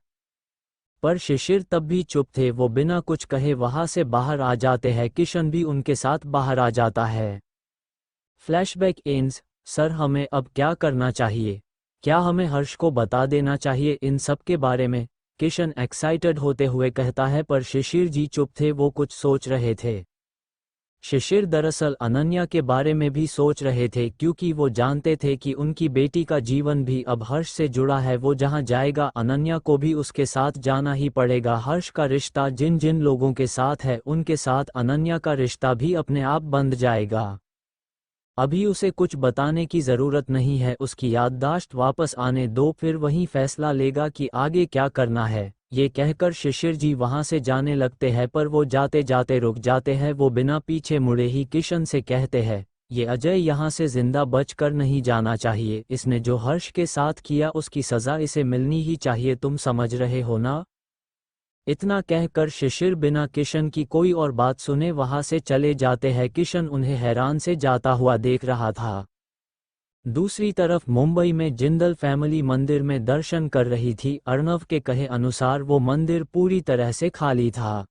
पर शिशिर तब भी चुप थे। वो बिना कुछ कहे वहां से बाहर आ जाते हैं। किशन भी उनके साथ बाहर आ जाता है। Flashback ends. सर हमें अब क्या करना चाहिए? क्या हमें हर्ष को बता देना चाहिए इन सब के बारे में? किशन एक्साइटेड होते हुए कहता है। पर शिशिर जी चुप थे, वो कुछ सोच रहे थे। शिशिर दरअसल अनन्या के बारे में भी सोच रहे थे, क्योंकि वो जानते थे कि उनकी बेटी का जीवन भी अब हर्ष से जुड़ा है। वो जहां जाएगा अनन्या को भी उसके साथ जाना ही पड़ेगा। हर्ष का रिश्ता जिन जिन लोगों के साथ है उनके साथ अनन्या का रिश्ता भी अपने आप बंध जाएगा। अभी उसे कुछ बताने की ज़रूरत नहीं है। उसकी याददाश्त वापस आने दो, फिर वहीं फैसला लेगा कि आगे क्या करना है। ये कहकर शिशिर जी वहां से जाने लगते हैं, पर वो जाते जाते रुक जाते हैं। वो बिना पीछे मुड़े ही किशन से कहते हैं, ये अजय यहाँ से जिंदा बच कर नहीं जाना चाहिए। इसने जो हर्ष के साथ किया उसकी सज़ा इसे मिलनी ही चाहिए। तुम समझ रहे हो ना? इतना कहकर शिशिर बिना किशन की कोई और बात सुने वहां से चले जाते हैं। किशन उन्हें हैरान से जाता हुआ देख रहा था। दूसरी तरफ मुंबई में जिंदल फैमिली मंदिर में दर्शन कर रही थी। अर्णव के कहे अनुसार वो मंदिर पूरी तरह से खाली था।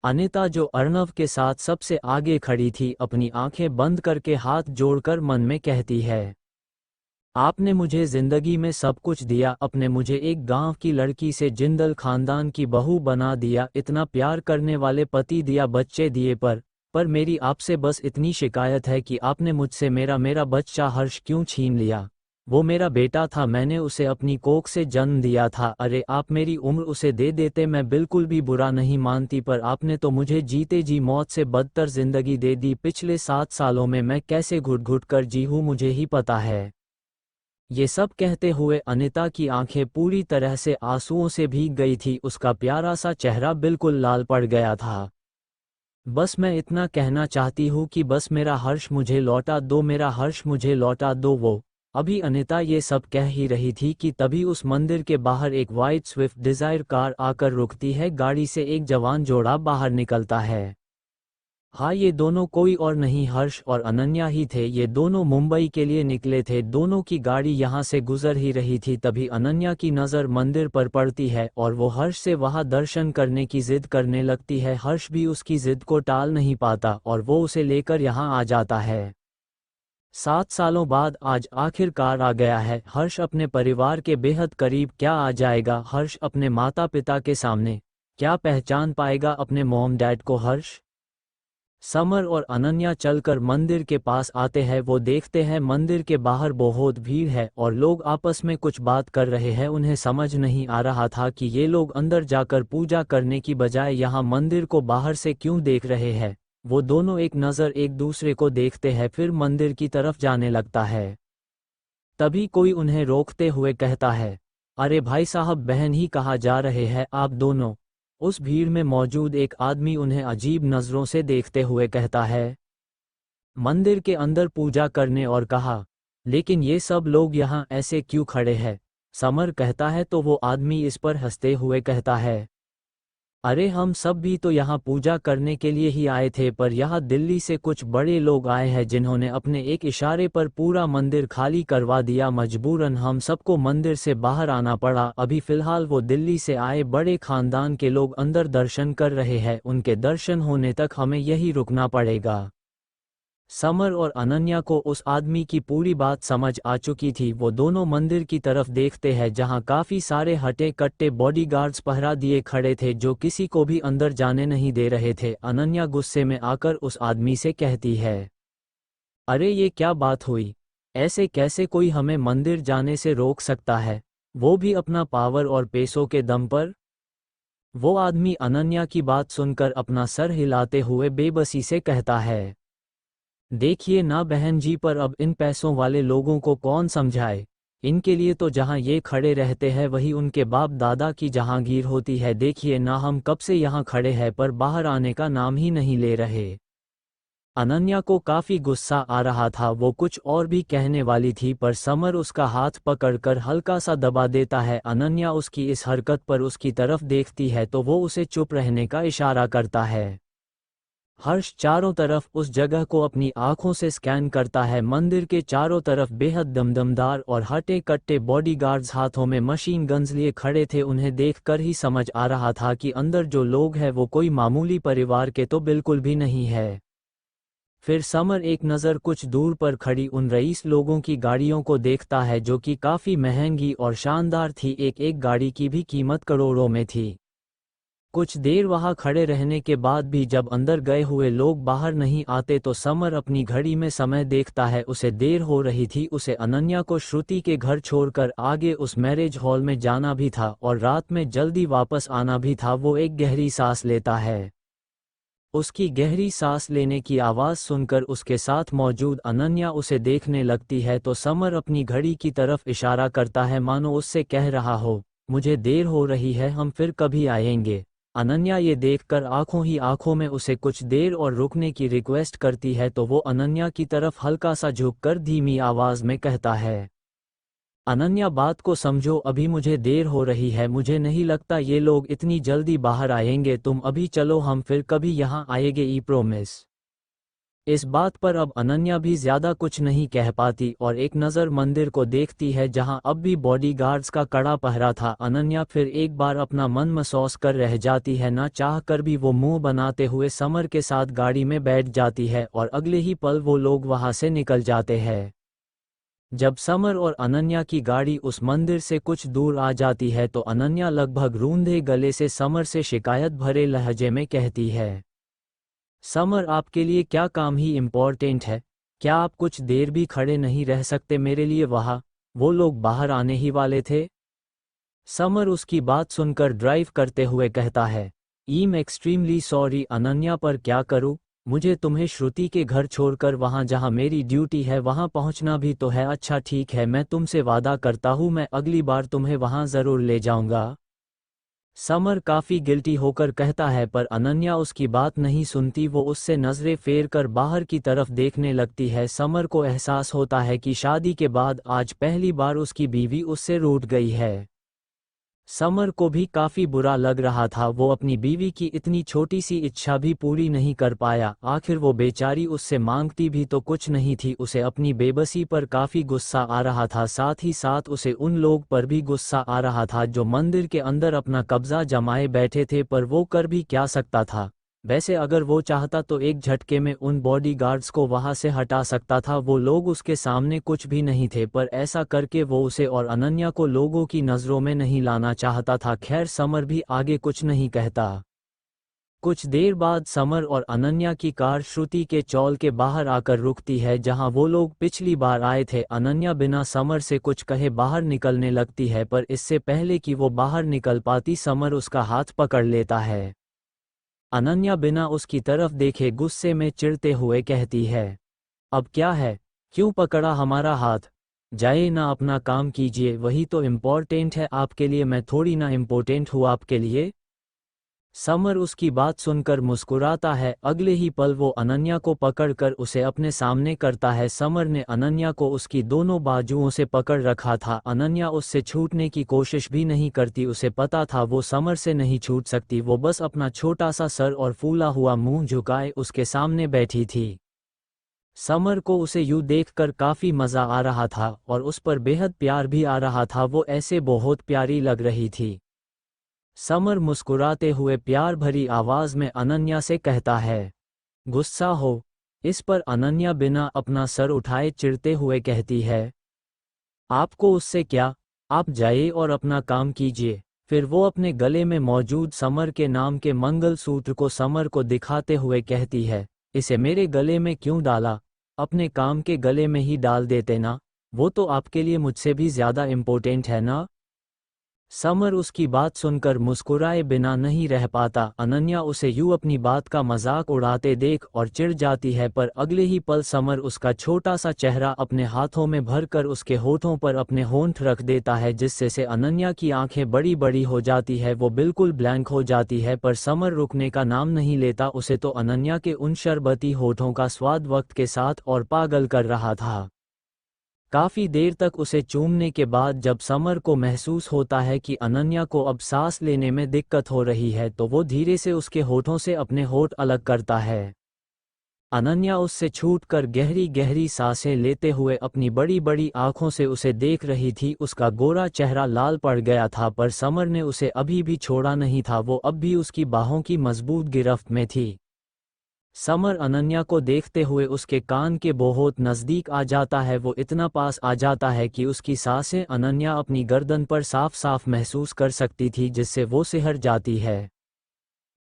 अनिता, जो अर्णव के साथ सबसे आगे खड़ी थी, अपनी आंखें बंद करके हाथ जोड़कर मन में कहती है, आपने मुझे जिंदगी में सब कुछ दिया। आपने मुझे एक गांव की लड़की से जिंदल खानदान की बहू बना दिया, इतना प्यार करने वाले पति दिया, बच्चे दिए। पर मेरी आपसे बस इतनी शिकायत है कि आपने मुझसे मेरा बच्चा हर्ष क्यों छीन लिया? वो मेरा बेटा था, मैंने उसे अपनी कोख से जन्म दिया था। अरे आप मेरी उम्र उसे दे देते, मैं बिल्कुल भी बुरा नहीं मानती, पर आपने तो मुझे जीते जी मौत से बदतर जिंदगी दे दी। पिछले 7 सालों में मैं कैसे घुट घुट कर जी हूँ मुझे ही पता है। ये सब कहते हुए अनिता की आंखें पूरी तरह से आंसुओं से भीग गई थी। उसका प्यारा सा चेहरा बिल्कुल लाल पड़ गया था। बस मैं इतना कहना चाहती हूँ कि बस मेरा हर्ष मुझे लौटा दो, मेरा हर्ष मुझे लौटा दो। अभी अनिता ये सब कह ही रही थी कि तभी उस मंदिर के बाहर एक वाइट स्विफ्ट डिजायर कार आकर रुकती है। गाड़ी से एक जवान जोड़ा बाहर निकलता है। हाँ, ये दोनों कोई और नहीं हर्ष और अनन्या ही थे। ये दोनों मुंबई के लिए निकले थे। दोनों की गाड़ी यहाँ से गुजर ही रही थी, तभी अनन्या की नज़र मंदिर पर पड़ती है और वो हर्ष से वहाँ दर्शन करने की जिद करने लगती है। हर्ष भी उसकी जिद को टाल नहीं पाता और वो उसे लेकर यहाँ आ जाता है। 7 सालों बाद आज आखिरकार आ गया है। हर्ष अपने परिवार के बेहद करीब क्या आ जाएगा। हर्ष अपने माता पिता के सामने क्या पहचान पाएगा अपने मॉम डैड को। हर्ष, समर और अनन्या चलकर मंदिर के पास आते हैं। वो देखते हैं मंदिर के बाहर बहुत भीड़ है और लोग आपस में कुछ बात कर रहे हैं। उन्हें समझ नहीं आ रहा था कि ये लोग अंदर जाकर पूजा करने की बजाय यहाँ मंदिर को बाहर से क्यों देख रहे हैं। वो दोनों एक नज़र एक दूसरे को देखते हैं, फिर मंदिर की तरफ जाने लगता है। तभी कोई उन्हें रोकते हुए कहता है, अरे भाई साहब, बहन ही कहा जा रहे हैं आप दोनों। उस भीड़ में मौजूद एक आदमी उन्हें अजीब नज़रों से देखते हुए कहता है, मंदिर के अंदर पूजा करने, और कहा, लेकिन ये सब लोग यहाँ ऐसे क्यों खड़े हैं। समर कहता है तो वो आदमी इस पर हंसते हुए कहता है, अरे हम सब भी तो यहाँ पूजा करने के लिए ही आए थे, पर यहाँ दिल्ली से कुछ बड़े लोग आए हैं जिन्होंने अपने एक इशारे पर पूरा मंदिर खाली करवा दिया। मजबूरन हम सबको मंदिर से बाहर आना पड़ा। अभी फिलहाल वो दिल्ली से आए बड़े खानदान के लोग अंदर दर्शन कर रहे हैं। उनके दर्शन होने तक हमें यही रुकना पड़ेगा। समर और अनन्या को उस आदमी की पूरी बात समझ आ चुकी थी। वो दोनों मंदिर की तरफ देखते हैं जहां काफी सारे हटे कट्टे बॉडीगार्ड्स पहरा दिए खड़े थे जो किसी को भी अंदर जाने नहीं दे रहे थे। अनन्या गुस्से में आकर उस आदमी से कहती है, अरे ये क्या बात हुई, ऐसे कैसे कोई हमें मंदिर जाने से रोक सकता है, वो भी अपना पावर और पैसों के दम पर। वो आदमी अनन्या की बात सुनकर अपना सर हिलाते हुए बेबसी से कहता है, देखिए ना बहन जी, पर अब इन पैसों वाले लोगों को कौन समझाए। इनके लिए तो जहां ये खड़े रहते हैं वही उनके बाप दादा की जहांगीर होती है। देखिए ना, हम कब से यहाँ खड़े हैं पर बाहर आने का नाम ही नहीं ले रहे। अनन्या को काफी गुस्सा आ रहा था। वो कुछ और भी कहने वाली थी पर समर उसका हाथ पकड़कर हल्का सा दबा देता है। अनन्या उसकी इस हरकत पर उसकी तरफ देखती है तो वो उसे चुप रहने का इशारा करता है। हर्ष चारों तरफ उस जगह को अपनी आंखों से स्कैन करता है। मंदिर के चारों तरफ बेहद दमदमदार और हटे कट्टे बॉडीगार्ड्स हाथों में मशीन गन्स लिए खड़े थे। उन्हें देखकर ही समझ आ रहा था कि अंदर जो लोग हैं वो कोई मामूली परिवार के तो बिल्कुल भी नहीं है। फिर समर एक नज़र कुछ दूर पर खड़ी उन रईस लोगों की गाड़ियों को देखता है जो कि काफ़ी महंगी और शानदार थी। एक एक गाड़ी की भी कीमत करोड़ों में थी। कुछ देर वहां खड़े रहने के बाद भी जब अंदर गए हुए लोग बाहर नहीं आते तो समर अपनी घड़ी में समय देखता है। उसे देर हो रही थी। उसे अनन्या को श्रुति के घर छोड़कर आगे उस मैरिज हॉल में जाना भी था और रात में जल्दी वापस आना भी था। वो एक गहरी सांस लेता है। उसकी गहरी सांस लेने की आवाज़ सुनकर उसके साथ मौजूद अनन्या उसे देखने लगती है तो समर अपनी घड़ी की तरफ इशारा करता है, मानो उससे कह रहा हो, मुझे देर हो रही है, हम फिर कभी आएंगे। अनन्या ये देखकर आंखों ही आंखों में उसे कुछ देर और रुकने की रिक्वेस्ट करती है तो वो अनन्या की तरफ हल्का सा झुककर धीमी आवाज में कहता है, अनन्या बात को समझो, अभी मुझे देर हो रही है, मुझे नहीं लगता ये लोग इतनी जल्दी बाहर आएंगे, तुम अभी चलो, हम फिर कभी यहाँ आएंगे, ई प्रोमिस। इस बात पर अब अनन्या भी ज्यादा कुछ नहीं कह पाती और एक नज़र मंदिर को देखती है जहां अब भी बॉडीगार्ड्स का कड़ा पहरा था। अनन्या फिर एक बार अपना मन महसूस कर रह जाती है। ना चाह कर भी वो मुंह बनाते हुए समर के साथ गाड़ी में बैठ जाती है और अगले ही पल वो लोग वहां से निकल जाते हैं। जब समर और अनन्या की गाड़ी उस मंदिर से कुछ दूर आ जाती है तो अनन्या लगभग रूंधे गले से समर से शिकायत भरे लहजे में कहती है, समर, आपके लिए क्या काम ही इम्पोर्टेंट है, क्या आप कुछ देर भी खड़े नहीं रह सकते मेरे लिए, वहाँ वो लोग बाहर आने ही वाले थे। समर उसकी बात सुनकर ड्राइव करते हुए कहता है, I'm एक्सट्रीमली सॉरी अनन्या, पर क्या करूँ, मुझे तुम्हें श्रुति के घर छोड़कर वहाँ जहाँ मेरी ड्यूटी है वहाँ पहुँचना भी तो है। अच्छा ठीक है, मैं तुमसे वादा करता हूँ मैं अगली बार तुम्हें वहाँ ज़रूर ले जाऊँगा। समर काफी गिल्टी होकर कहता है, पर अनन्या उसकी बात नहीं सुनती। वो उससे नजरें फेर कर बाहर की तरफ देखने लगती है। समर को एहसास होता है कि शादी के बाद आज पहली बार उसकी बीवी उससे रूठ गई है। समर को भी काफी बुरा लग रहा था। वो अपनी बीवी की इतनी छोटी सी इच्छा भी पूरी नहीं कर पाया। आखिर वो बेचारी उससे मांगती भी तो कुछ नहीं थी। उसे अपनी बेबसी पर काफी गुस्सा आ रहा था। साथ ही साथ उसे उन लोग पर भी गुस्सा आ रहा था जो मंदिर के अंदर अपना कब्जा जमाए बैठे थे, पर वो कर भी क्या सकता था। वैसे अगर वो चाहता तो एक झटके में उन बॉडीगार्ड्स को वहां से हटा सकता था। वो लोग उसके सामने कुछ भी नहीं थे, पर ऐसा करके वो उसे और अनन्या को लोगों की नज़रों में नहीं लाना चाहता था। खैर, समर भी आगे कुछ नहीं कहता। कुछ देर बाद समर और अनन्या की कार श्रुति के चौल के बाहर आकर रुकती है, जहां वो लोग पिछली बार आए थे। अनन्या बिना समर से कुछ कहे बाहर निकलने लगती है, पर इससे पहले कि वो बाहर निकल पाती समर उसका हाथ पकड़ लेता है। अनन्या बिना उसकी तरफ देखे गुस्से में चिढ़ते हुए कहती है, अब क्या है, क्यों पकड़ा हमारा हाथ? जाइए ना, अपना काम कीजिए, वही तो इम्पोर्टेंट है आपके लिए, मैं थोड़ी ना इम्पोर्टेंट हूँ आपके लिए। समर उसकी बात सुनकर मुस्कुराता है। अगले ही पल वो अनन्या को पकड़कर उसे अपने सामने करता है। समर ने अनन्या को उसकी दोनों बाजुओं से पकड़ रखा था। अनन्या उससे छूटने की कोशिश भी नहीं करती। उसे पता था वो समर से नहीं छूट सकती। वो बस अपना छोटा सा सर और फूला हुआ मुंह झुकाए उसके सामने बैठी थी। समर को उसे यूं देखकर काफी मजा आ रहा था और उस पर बेहद प्यार भी आ रहा था। वो ऐसे बहुत प्यारी लग रही थी। समर मुस्कुराते हुए प्यार भरी आवाज में अनन्या से कहता है, गुस्सा हो? इस पर अनन्या बिना अपना सर उठाए चिढ़ते हुए कहती है, आपको उससे क्या, आप जाइए और अपना काम कीजिए। फिर वो अपने गले में मौजूद समर के नाम के मंगलसूत्र को समर को दिखाते हुए कहती है, इसे मेरे गले में क्यों डाला? अपने काम के गले में ही डाल देते ना, वो तो आपके लिए मुझसे भी ज्यादा इम्पोर्टेंट है ना। समर उसकी बात सुनकर मुस्कुराए बिना नहीं रह पाता। अनन्या उसे यूं अपनी बात का मजाक उड़ाते देख और चिढ़ जाती है, पर अगले ही पल समर उसका छोटा सा चेहरा अपने हाथों में भरकर उसके होठों पर अपने होंठ रख देता है, जिससे से अनन्या की आंखें बड़ी बड़ी हो जाती है। वो बिल्कुल ब्लैंक हो जाती है, पर समर रुकने का नाम नहीं लेता। उसे तो अनन्या के उन शरबती होठों का स्वाद वक्त के साथ और पागल कर रहा था। काफी देर तक उसे चूमने के बाद जब समर को महसूस होता है कि अनन्या को अब सांस लेने में दिक्कत हो रही है, तो वो धीरे से उसके होठों से अपने होठ अलग करता है। अनन्या उससे छूटकर गहरी गहरी सांसें लेते हुए अपनी बड़ी बड़ी आंखों से उसे देख रही थी। उसका गोरा चेहरा लाल पड़ गया था, पर समर ने उसे अभी भी छोड़ा नहीं था। वो अब भी उसकी बाहों की मजबूत गिरफ्त में थी। समर अनन्या को देखते हुए उसके कान के बहुत नज़दीक आ जाता है। वो इतना पास आ जाता है कि उसकी सांसें अनन्या अपनी गर्दन पर साफ साफ महसूस कर सकती थी, जिससे वो सिहर जाती है।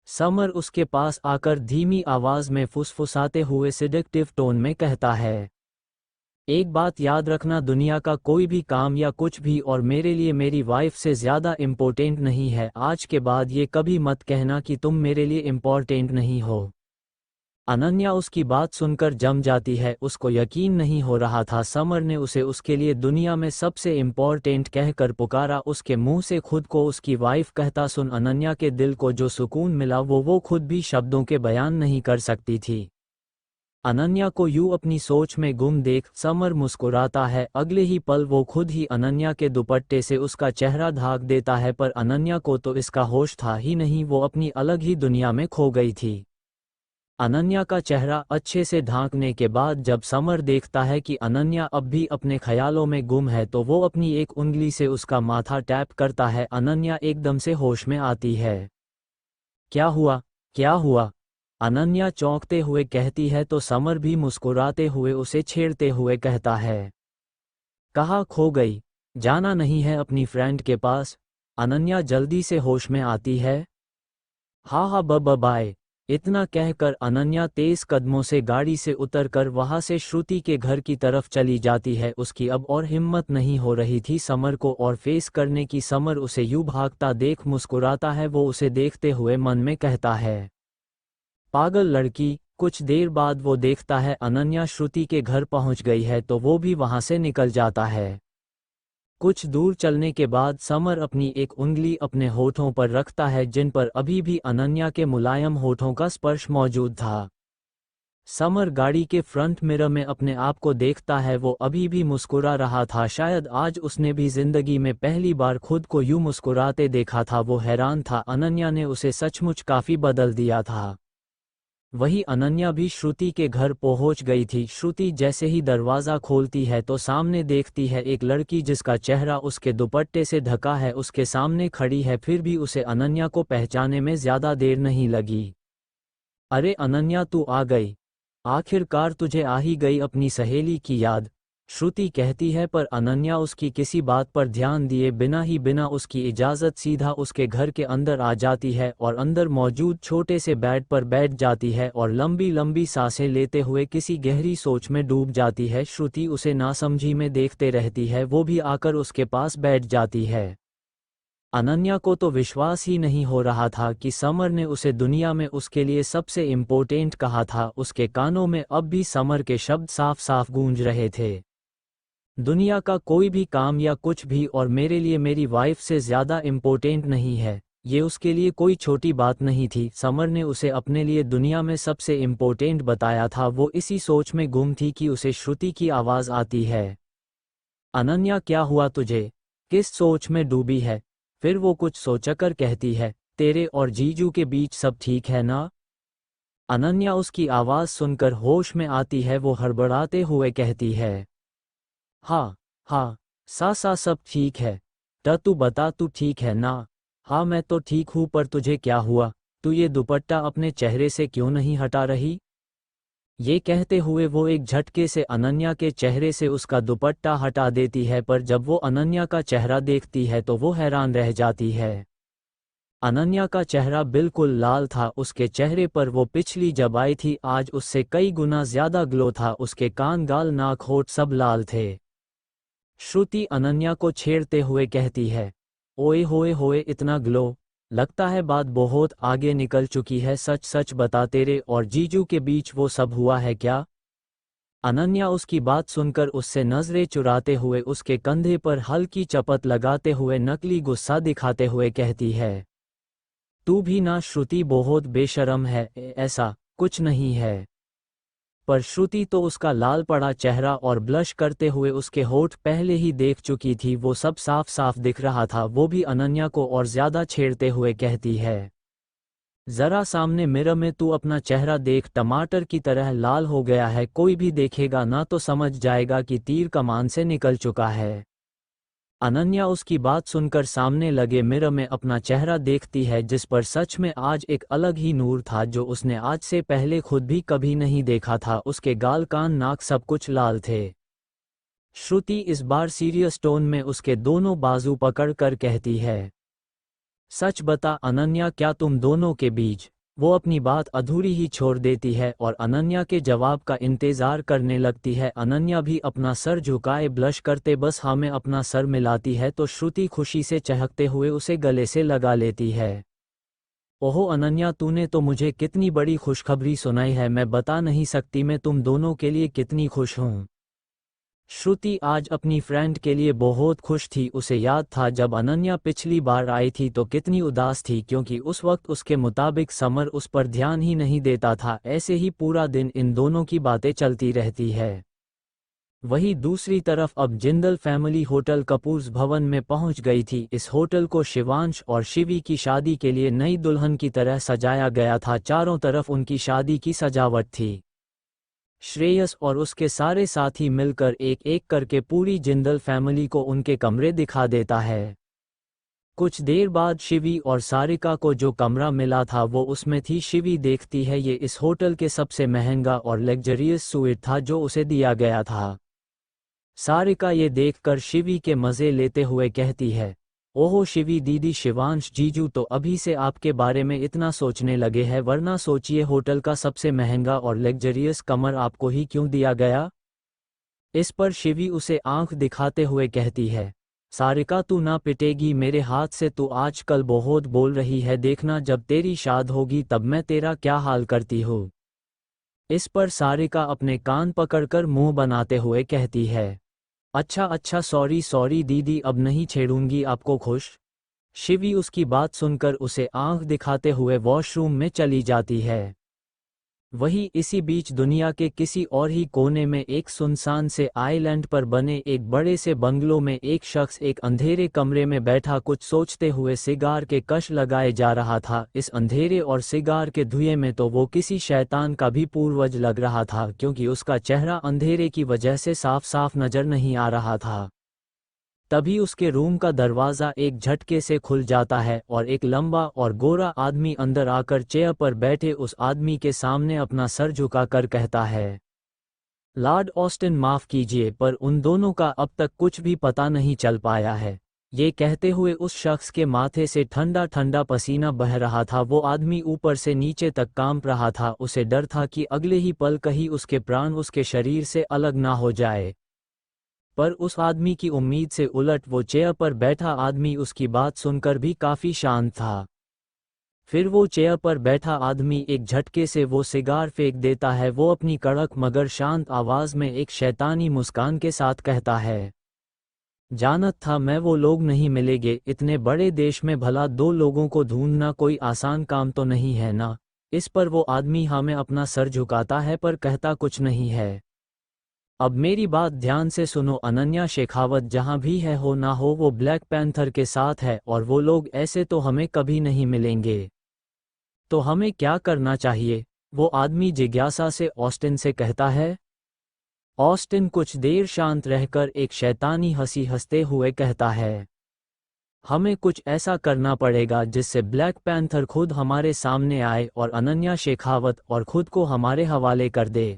समर उसके पास आकर धीमी आवाज में फुसफुसाते हुए सिडेक्टिव टोन में कहता है, एक बात याद रखना, दुनिया का कोई भी काम या कुछ भी और मेरे लिए मेरी वाइफ से ज़्यादा इम्पोर्टेंट नहीं है। आज के बाद ये कभी मत कहना कि तुम मेरे लिए इम्पोर्टेंट नहीं हो। अनन्या उसकी बात सुनकर जम जाती है। उसको यकीन नहीं हो रहा था समर ने उसे उसके लिए दुनिया में सबसे इम्पोर्टेंट कहकर पुकारा। उसके मुंह से खुद को उसकी वाइफ कहता सुन अनन्या के दिल को जो सुकून मिला वो खुद भी शब्दों के बयान नहीं कर सकती थी। अनन्या को यूं अपनी सोच में गुम देख समर मुस्कुराता है। अगले ही पल वो खुद ही अनन्या के दुपट्टे से उसका चेहरा ढाक देता है, पर अनन्या को तो इसका होश था ही नहीं। वो अपनी अलग ही दुनिया में खो गई थी। अनन्या का चेहरा अच्छे से ढांकने के बाद जब समर देखता है कि अनन्या अब भी अपने ख्यालों में गुम है, तो वो अपनी एक उंगली से उसका माथा टैप करता है। अनन्या एकदम से होश में आती है। क्या हुआ, क्या हुआ? अनन्या चौंकते हुए कहती है, तो समर भी मुस्कुराते हुए उसे छेड़ते हुए कहता है, कहाँ खो गई? जाना नहीं है अपनी फ्रेंड के पास? अनन्या जल्दी से होश में आती है। हाँ हाँ बाय। इतना कहकर अनन्या तेज कदमों से गाड़ी से उतरकर वहां से श्रुति के घर की तरफ चली जाती है। उसकी अब और हिम्मत नहीं हो रही थी समर को और फेस करने की। समर उसे यूं भागता देख मुस्कुराता है। वो उसे देखते हुए मन में कहता है, पागल लड़की। कुछ देर बाद वो देखता है अनन्या श्रुति के घर पहुंच गई है, तो वो भी वहां से निकल जाता है। कुछ दूर चलने के बाद समर अपनी एक उंगली अपने होठों पर रखता है जिन पर अभी भी अनन्या के मुलायम होठों का स्पर्श मौजूद था। समर गाड़ी के फ्रंट मिरर में अपने आप को देखता है, वो अभी भी मुस्कुरा रहा था। शायद आज उसने भी जिंदगी में पहली बार खुद को यूं मुस्कुराते देखा था। वो हैरान था, अनन्या ने उसे सचमुच काफी बदल दिया था। वही अनन्या भी श्रुति के घर पहुंच गई थी। श्रुति जैसे ही दरवाज़ा खोलती है तो सामने देखती है एक लड़की जिसका चेहरा उसके दुपट्टे से ढका है, उसके सामने खड़ी है। फिर भी उसे अनन्या को पहचानने में ज़्यादा देर नहीं लगी। अरे अनन्या, तू आ गई, आखिरकार तुझे आ ही गई अपनी सहेली की याद, श्रुति कहती है। पर अनन्या उसकी किसी बात पर ध्यान दिए बिना उसकी इजाज़त सीधा उसके घर के अंदर आ जाती है और अंदर मौजूद छोटे से बेड पर बैठ जाती है और लंबी लंबी सांसें लेते हुए किसी गहरी सोच में डूब जाती है। श्रुति उसे नासमझी में देखते रहती है, वो भी आकर उसके पास बैठ जाती है। अनन्या को तो विश्वास ही नहीं हो रहा था कि समर ने उसे दुनिया में उसके लिए सबसे इम्पोर्टेंट कहा था। उसके कानों में अब भी समर के शब्द साफ साफ गूंज रहे थे, दुनिया का कोई भी काम या कुछ भी और मेरे लिए मेरी वाइफ से ज़्यादा इम्पोर्टेंट नहीं है। ये उसके लिए कोई छोटी बात नहीं थी। समर ने उसे अपने लिए दुनिया में सबसे इम्पोर्टेंट बताया था। वो इसी सोच में गुम थी कि उसे श्रुति की आवाज़ आती है, अनन्या क्या हुआ तुझे, किस सोच में डूबी है। फिर वो कुछ सोचकर कहती है, तेरे और जीजू के बीच सब ठीक है ना। अनन्या उसकी आवाज़ सुनकर होश में आती है। वो हड़बड़ाते हुए कहती है, हाँ हाँ सा सब ठीक है। तू बता, तू ठीक है ना। हाँ मैं तो ठीक हूँ, पर तुझे क्या हुआ, तू ये दुपट्टा अपने चेहरे से क्यों नहीं हटा रही। ये कहते हुए वो एक झटके से अनन्या के चेहरे से उसका दुपट्टा हटा देती है। पर जब वो अनन्या का चेहरा देखती है तो वो हैरान रह जाती है। अनन्या का चेहरा बिल्कुल लाल था। उसके चेहरे पर वो पिछली जब आई थी आज उससे कई गुना ज्यादा ग्लो था। उसके कान, गाल, नाक, होठ सब लाल थे। श्रुति अनन्या को छेड़ते हुए कहती है, ओए होए होए, इतना ग्लो, लगता है बात बहुत आगे निकल चुकी है। सच सच बता, तेरे और जीजू के बीच वो सब हुआ है क्या। अनन्या उसकी बात सुनकर उससे नजरें चुराते हुए उसके कंधे पर हल्की चपत लगाते हुए नकली गुस्सा दिखाते हुए कहती है, तू भी ना श्रुति, बहुत बेशर्म है। ऐसा कुछ नहीं है। पर श्रुति तो उसका लाल पड़ा चेहरा और ब्लश करते हुए उसके होठ पहले ही देख चुकी थी। वो सब साफ साफ दिख रहा था। वो भी अनन्या को और ज्यादा छेड़ते हुए कहती है, जरा सामने मिरर में तू अपना चेहरा देख, टमाटर की तरह लाल हो गया है। कोई भी देखेगा ना तो समझ जाएगा कि तीर कमान से निकल चुका है। अनन्या उसकी बात सुनकर सामने लगे मिरर में अपना चेहरा देखती है, जिस पर सच में आज एक अलग ही नूर था जो उसने आज से पहले खुद भी कभी नहीं देखा था। उसके गाल, कान, नाक सब कुछ लाल थे। श्रुति इस बार सीरियस टोन में उसके दोनों बाजू पकड़कर कहती है, सच बता अनन्या, क्या तुम दोनों के बीच। वो अपनी बात अधूरी ही छोड़ देती है और अनन्या के जवाब का इंतजार करने लगती है। अनन्या भी अपना सर झुकाए ब्लश करते बस हाँ में अपना सर मिलाती है तो श्रुति खुशी से चहकते हुए उसे गले से लगा लेती है। ओहो अनन्या, तूने तो मुझे कितनी बड़ी खुशखबरी सुनाई है, मैं बता नहीं सकती मैं तुम दोनों के लिए कितनी खुश हूँ। श्रुति आज अपनी फ्रेंड के लिए बहुत खुश थी। उसे याद था जब अनन्या पिछली बार आई थी तो कितनी उदास थी, क्योंकि उस वक्त उसके मुताबिक समर उस पर ध्यान ही नहीं देता था। ऐसे ही पूरा दिन इन दोनों की बातें चलती रहती है। वहीं दूसरी तरफ अब जिंदल फैमिली होटल कपूर्स भवन में पहुंच गई थी। इस होटल को शिवांश और शिवी की शादी के लिए नई दुल्हन की तरह सजाया गया था। चारों तरफ उनकी शादी की सजावट थी। श्रेयस और उसके सारे साथी मिलकर एक एक करके पूरी जिंदल फैमिली को उनके कमरे दिखा देता है। कुछ देर बाद शिवी और सारिका को जो कमरा मिला था वो उसमें थी। शिवी देखती है ये इस होटल के सबसे महंगा और लग्जरियस स्वीट था जो उसे दिया गया था। सारिका ये देखकर शिवी के मज़े लेते हुए कहती है, ओहो शिवी दीदी, शिवांश जीजू तो अभी से आपके बारे में इतना सोचने लगे हैं, वरना सोचिए होटल का सबसे महंगा और लग्जरियस कमर आपको ही क्यों दिया गया। इस पर शिवी उसे आंख दिखाते हुए कहती है, सारिका तू ना पिटेगी मेरे हाथ से, तू आजकल बहुत बोल रही है, देखना जब तेरी शादी होगी तब मैं तेरा क्या हाल करती हूँ। इस पर सारिका अपने कान पकड़कर मुंह बनाते हुए कहती है, अच्छा अच्छा, सॉरी सॉरी दीदी, अब नहीं छेड़ूंगी आपको। खुश शिवी उसकी बात सुनकर उसे आंख दिखाते हुए वॉशरूम में चली जाती है। वही इसी बीच दुनिया के किसी और ही कोने में एक सुनसान से आइलैंड पर बने एक बड़े से बंगलो में एक शख्स एक अंधेरे कमरे में बैठा कुछ सोचते हुए सिगार के कश लगाए जा रहा था। इस अंधेरे और सिगार के धुएं में तो वो किसी शैतान का भी पूर्वज लग रहा था, क्योंकि उसका चेहरा अंधेरे की वजह से साफ साफ नजर नहीं आ रहा था। तभी उसके रूम का दरवाज़ा एक झटके से खुल जाता है और एक लंबा और गोरा आदमी अंदर आकर चेयर पर बैठे उस आदमी के सामने अपना सर झुकाकर कहता है, लॉर्ड ऑस्टिन, माफ़ कीजिए, पर उन दोनों का अब तक कुछ भी पता नहीं चल पाया है। ये कहते हुए उस शख्स के माथे से ठंडा ठंडा पसीना बह रहा था। वो आदमी ऊपर से नीचे तक कांप रहा था। उसे डर था कि अगले ही पल कहीं उसके प्राण उसके शरीर से अलग ना हो जाए। पर उस आदमी की उम्मीद से उलट वो चेयर पर बैठा आदमी उसकी बात सुनकर भी काफी शांत था। फिर वो चेयर पर बैठा आदमी एक झटके से वो सिगार फेंक देता है। वो अपनी कड़क मगर शांत आवाज में एक शैतानी मुस्कान के साथ कहता है, जानत था मैं वो लोग नहीं मिलेंगे। इतने बड़े देश में भला दो लोगों को ढूंढना कोई आसान काम तो नहीं है ना। इस पर वो आदमी हमें अपना सर झुकाता है पर कहता कुछ नहीं है। अब मेरी बात ध्यान से सुनो, अनन्या शेखावत जहां भी है हो ना हो वो ब्लैक पैंथर के साथ है और वो लोग ऐसे तो हमें कभी नहीं मिलेंगे। तो हमें क्या करना चाहिए? वो आदमी जिज्ञासा से ऑस्टिन से कहता है। ऑस्टिन कुछ देर शांत रहकर एक शैतानी हंसी हंसते हुए कहता है, हमें कुछ ऐसा करना पड़ेगा जिससे ब्लैक पैंथर खुद हमारे सामने आए और अनन्या शेखावत और खुद को हमारे हवाले कर दे।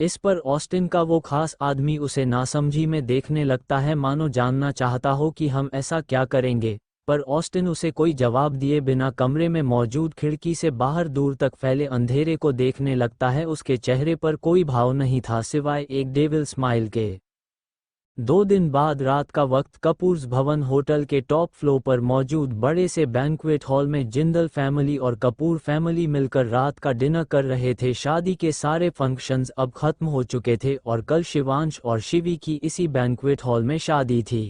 इस पर ऑस्टिन का वो खास आदमी उसे नासमझी में देखने लगता है, मानो जानना चाहता हो कि हम ऐसा क्या करेंगे। पर ऑस्टिन उसे कोई जवाब दिए बिना कमरे में मौजूद खिड़की से बाहर दूर तक फैले अंधेरे को देखने लगता है। उसके चेहरे पर कोई भाव नहीं था सिवाय एक डेविल स्माइल के। 2 दिन बाद रात का वक्त कपूर्स भवन होटल के टॉप फ्लोर पर मौजूद बड़े से बैंक्वेट हॉल में जिंदल फैमिली और कपूर फैमिली मिलकर रात का डिनर कर रहे थे। शादी के सारे फंक्शंस अब खत्म हो चुके थे और कल शिवांश और शिवी की इसी बैंक्वेट हॉल में शादी थी।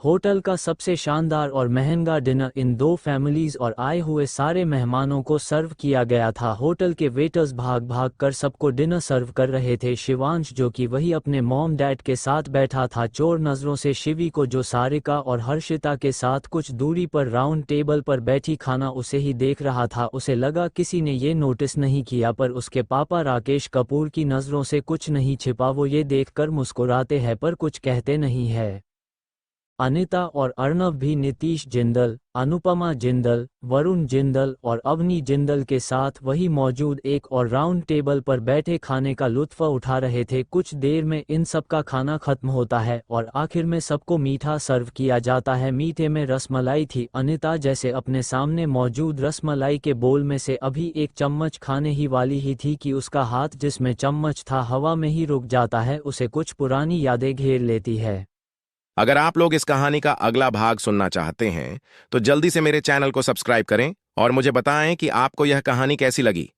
होटल का सबसे शानदार और महंगा डिनर इन दो फैमिलीज और आए हुए सारे मेहमानों को सर्व किया गया था। होटल के वेटर्स भाग भाग कर सबको डिनर सर्व कर रहे थे। शिवांश, जो कि वही अपने मॉम डैड के साथ बैठा था, चोर नजरों से शिवी को, जो सारिका और हर्षिता के साथ कुछ दूरी पर राउंड टेबल पर बैठी खाना उसे ही देख रहा था। उसे लगा किसी ने ये नोटिस नहीं किया, पर उसके पापा राकेश कपूर की नजरों से कुछ नहीं छिपा। वो ये देखकर मुस्कुराते हैं पर कुछ कहते नहीं है। अनिता और अर्णव भी नीतीश जिंदल, अनुपमा जिंदल, वरुण जिंदल और अवनी जिंदल के साथ वही मौजूद एक और राउंड टेबल पर बैठे खाने का लुत्फ उठा रहे थे। कुछ देर में इन सब का खाना खत्म होता है और आखिर में सबको मीठा सर्व किया जाता है। मीठे में रसमलाई थी। अनिता जैसे अपने सामने मौजूद रसमलाई के बोल में से अभी एक चम्मच खाने ही वाली ही थी कि उसका हाथ जिसमें चम्मच था हवा में ही रुक जाता है। उसे कुछ पुरानी यादें घेर लेती है। अगर आप लोग इस कहानी का अगला भाग सुनना चाहते हैं तो जल्दी से मेरे चैनल को सब्सक्राइब करें और मुझे बताएं कि आपको यह कहानी कैसी लगी।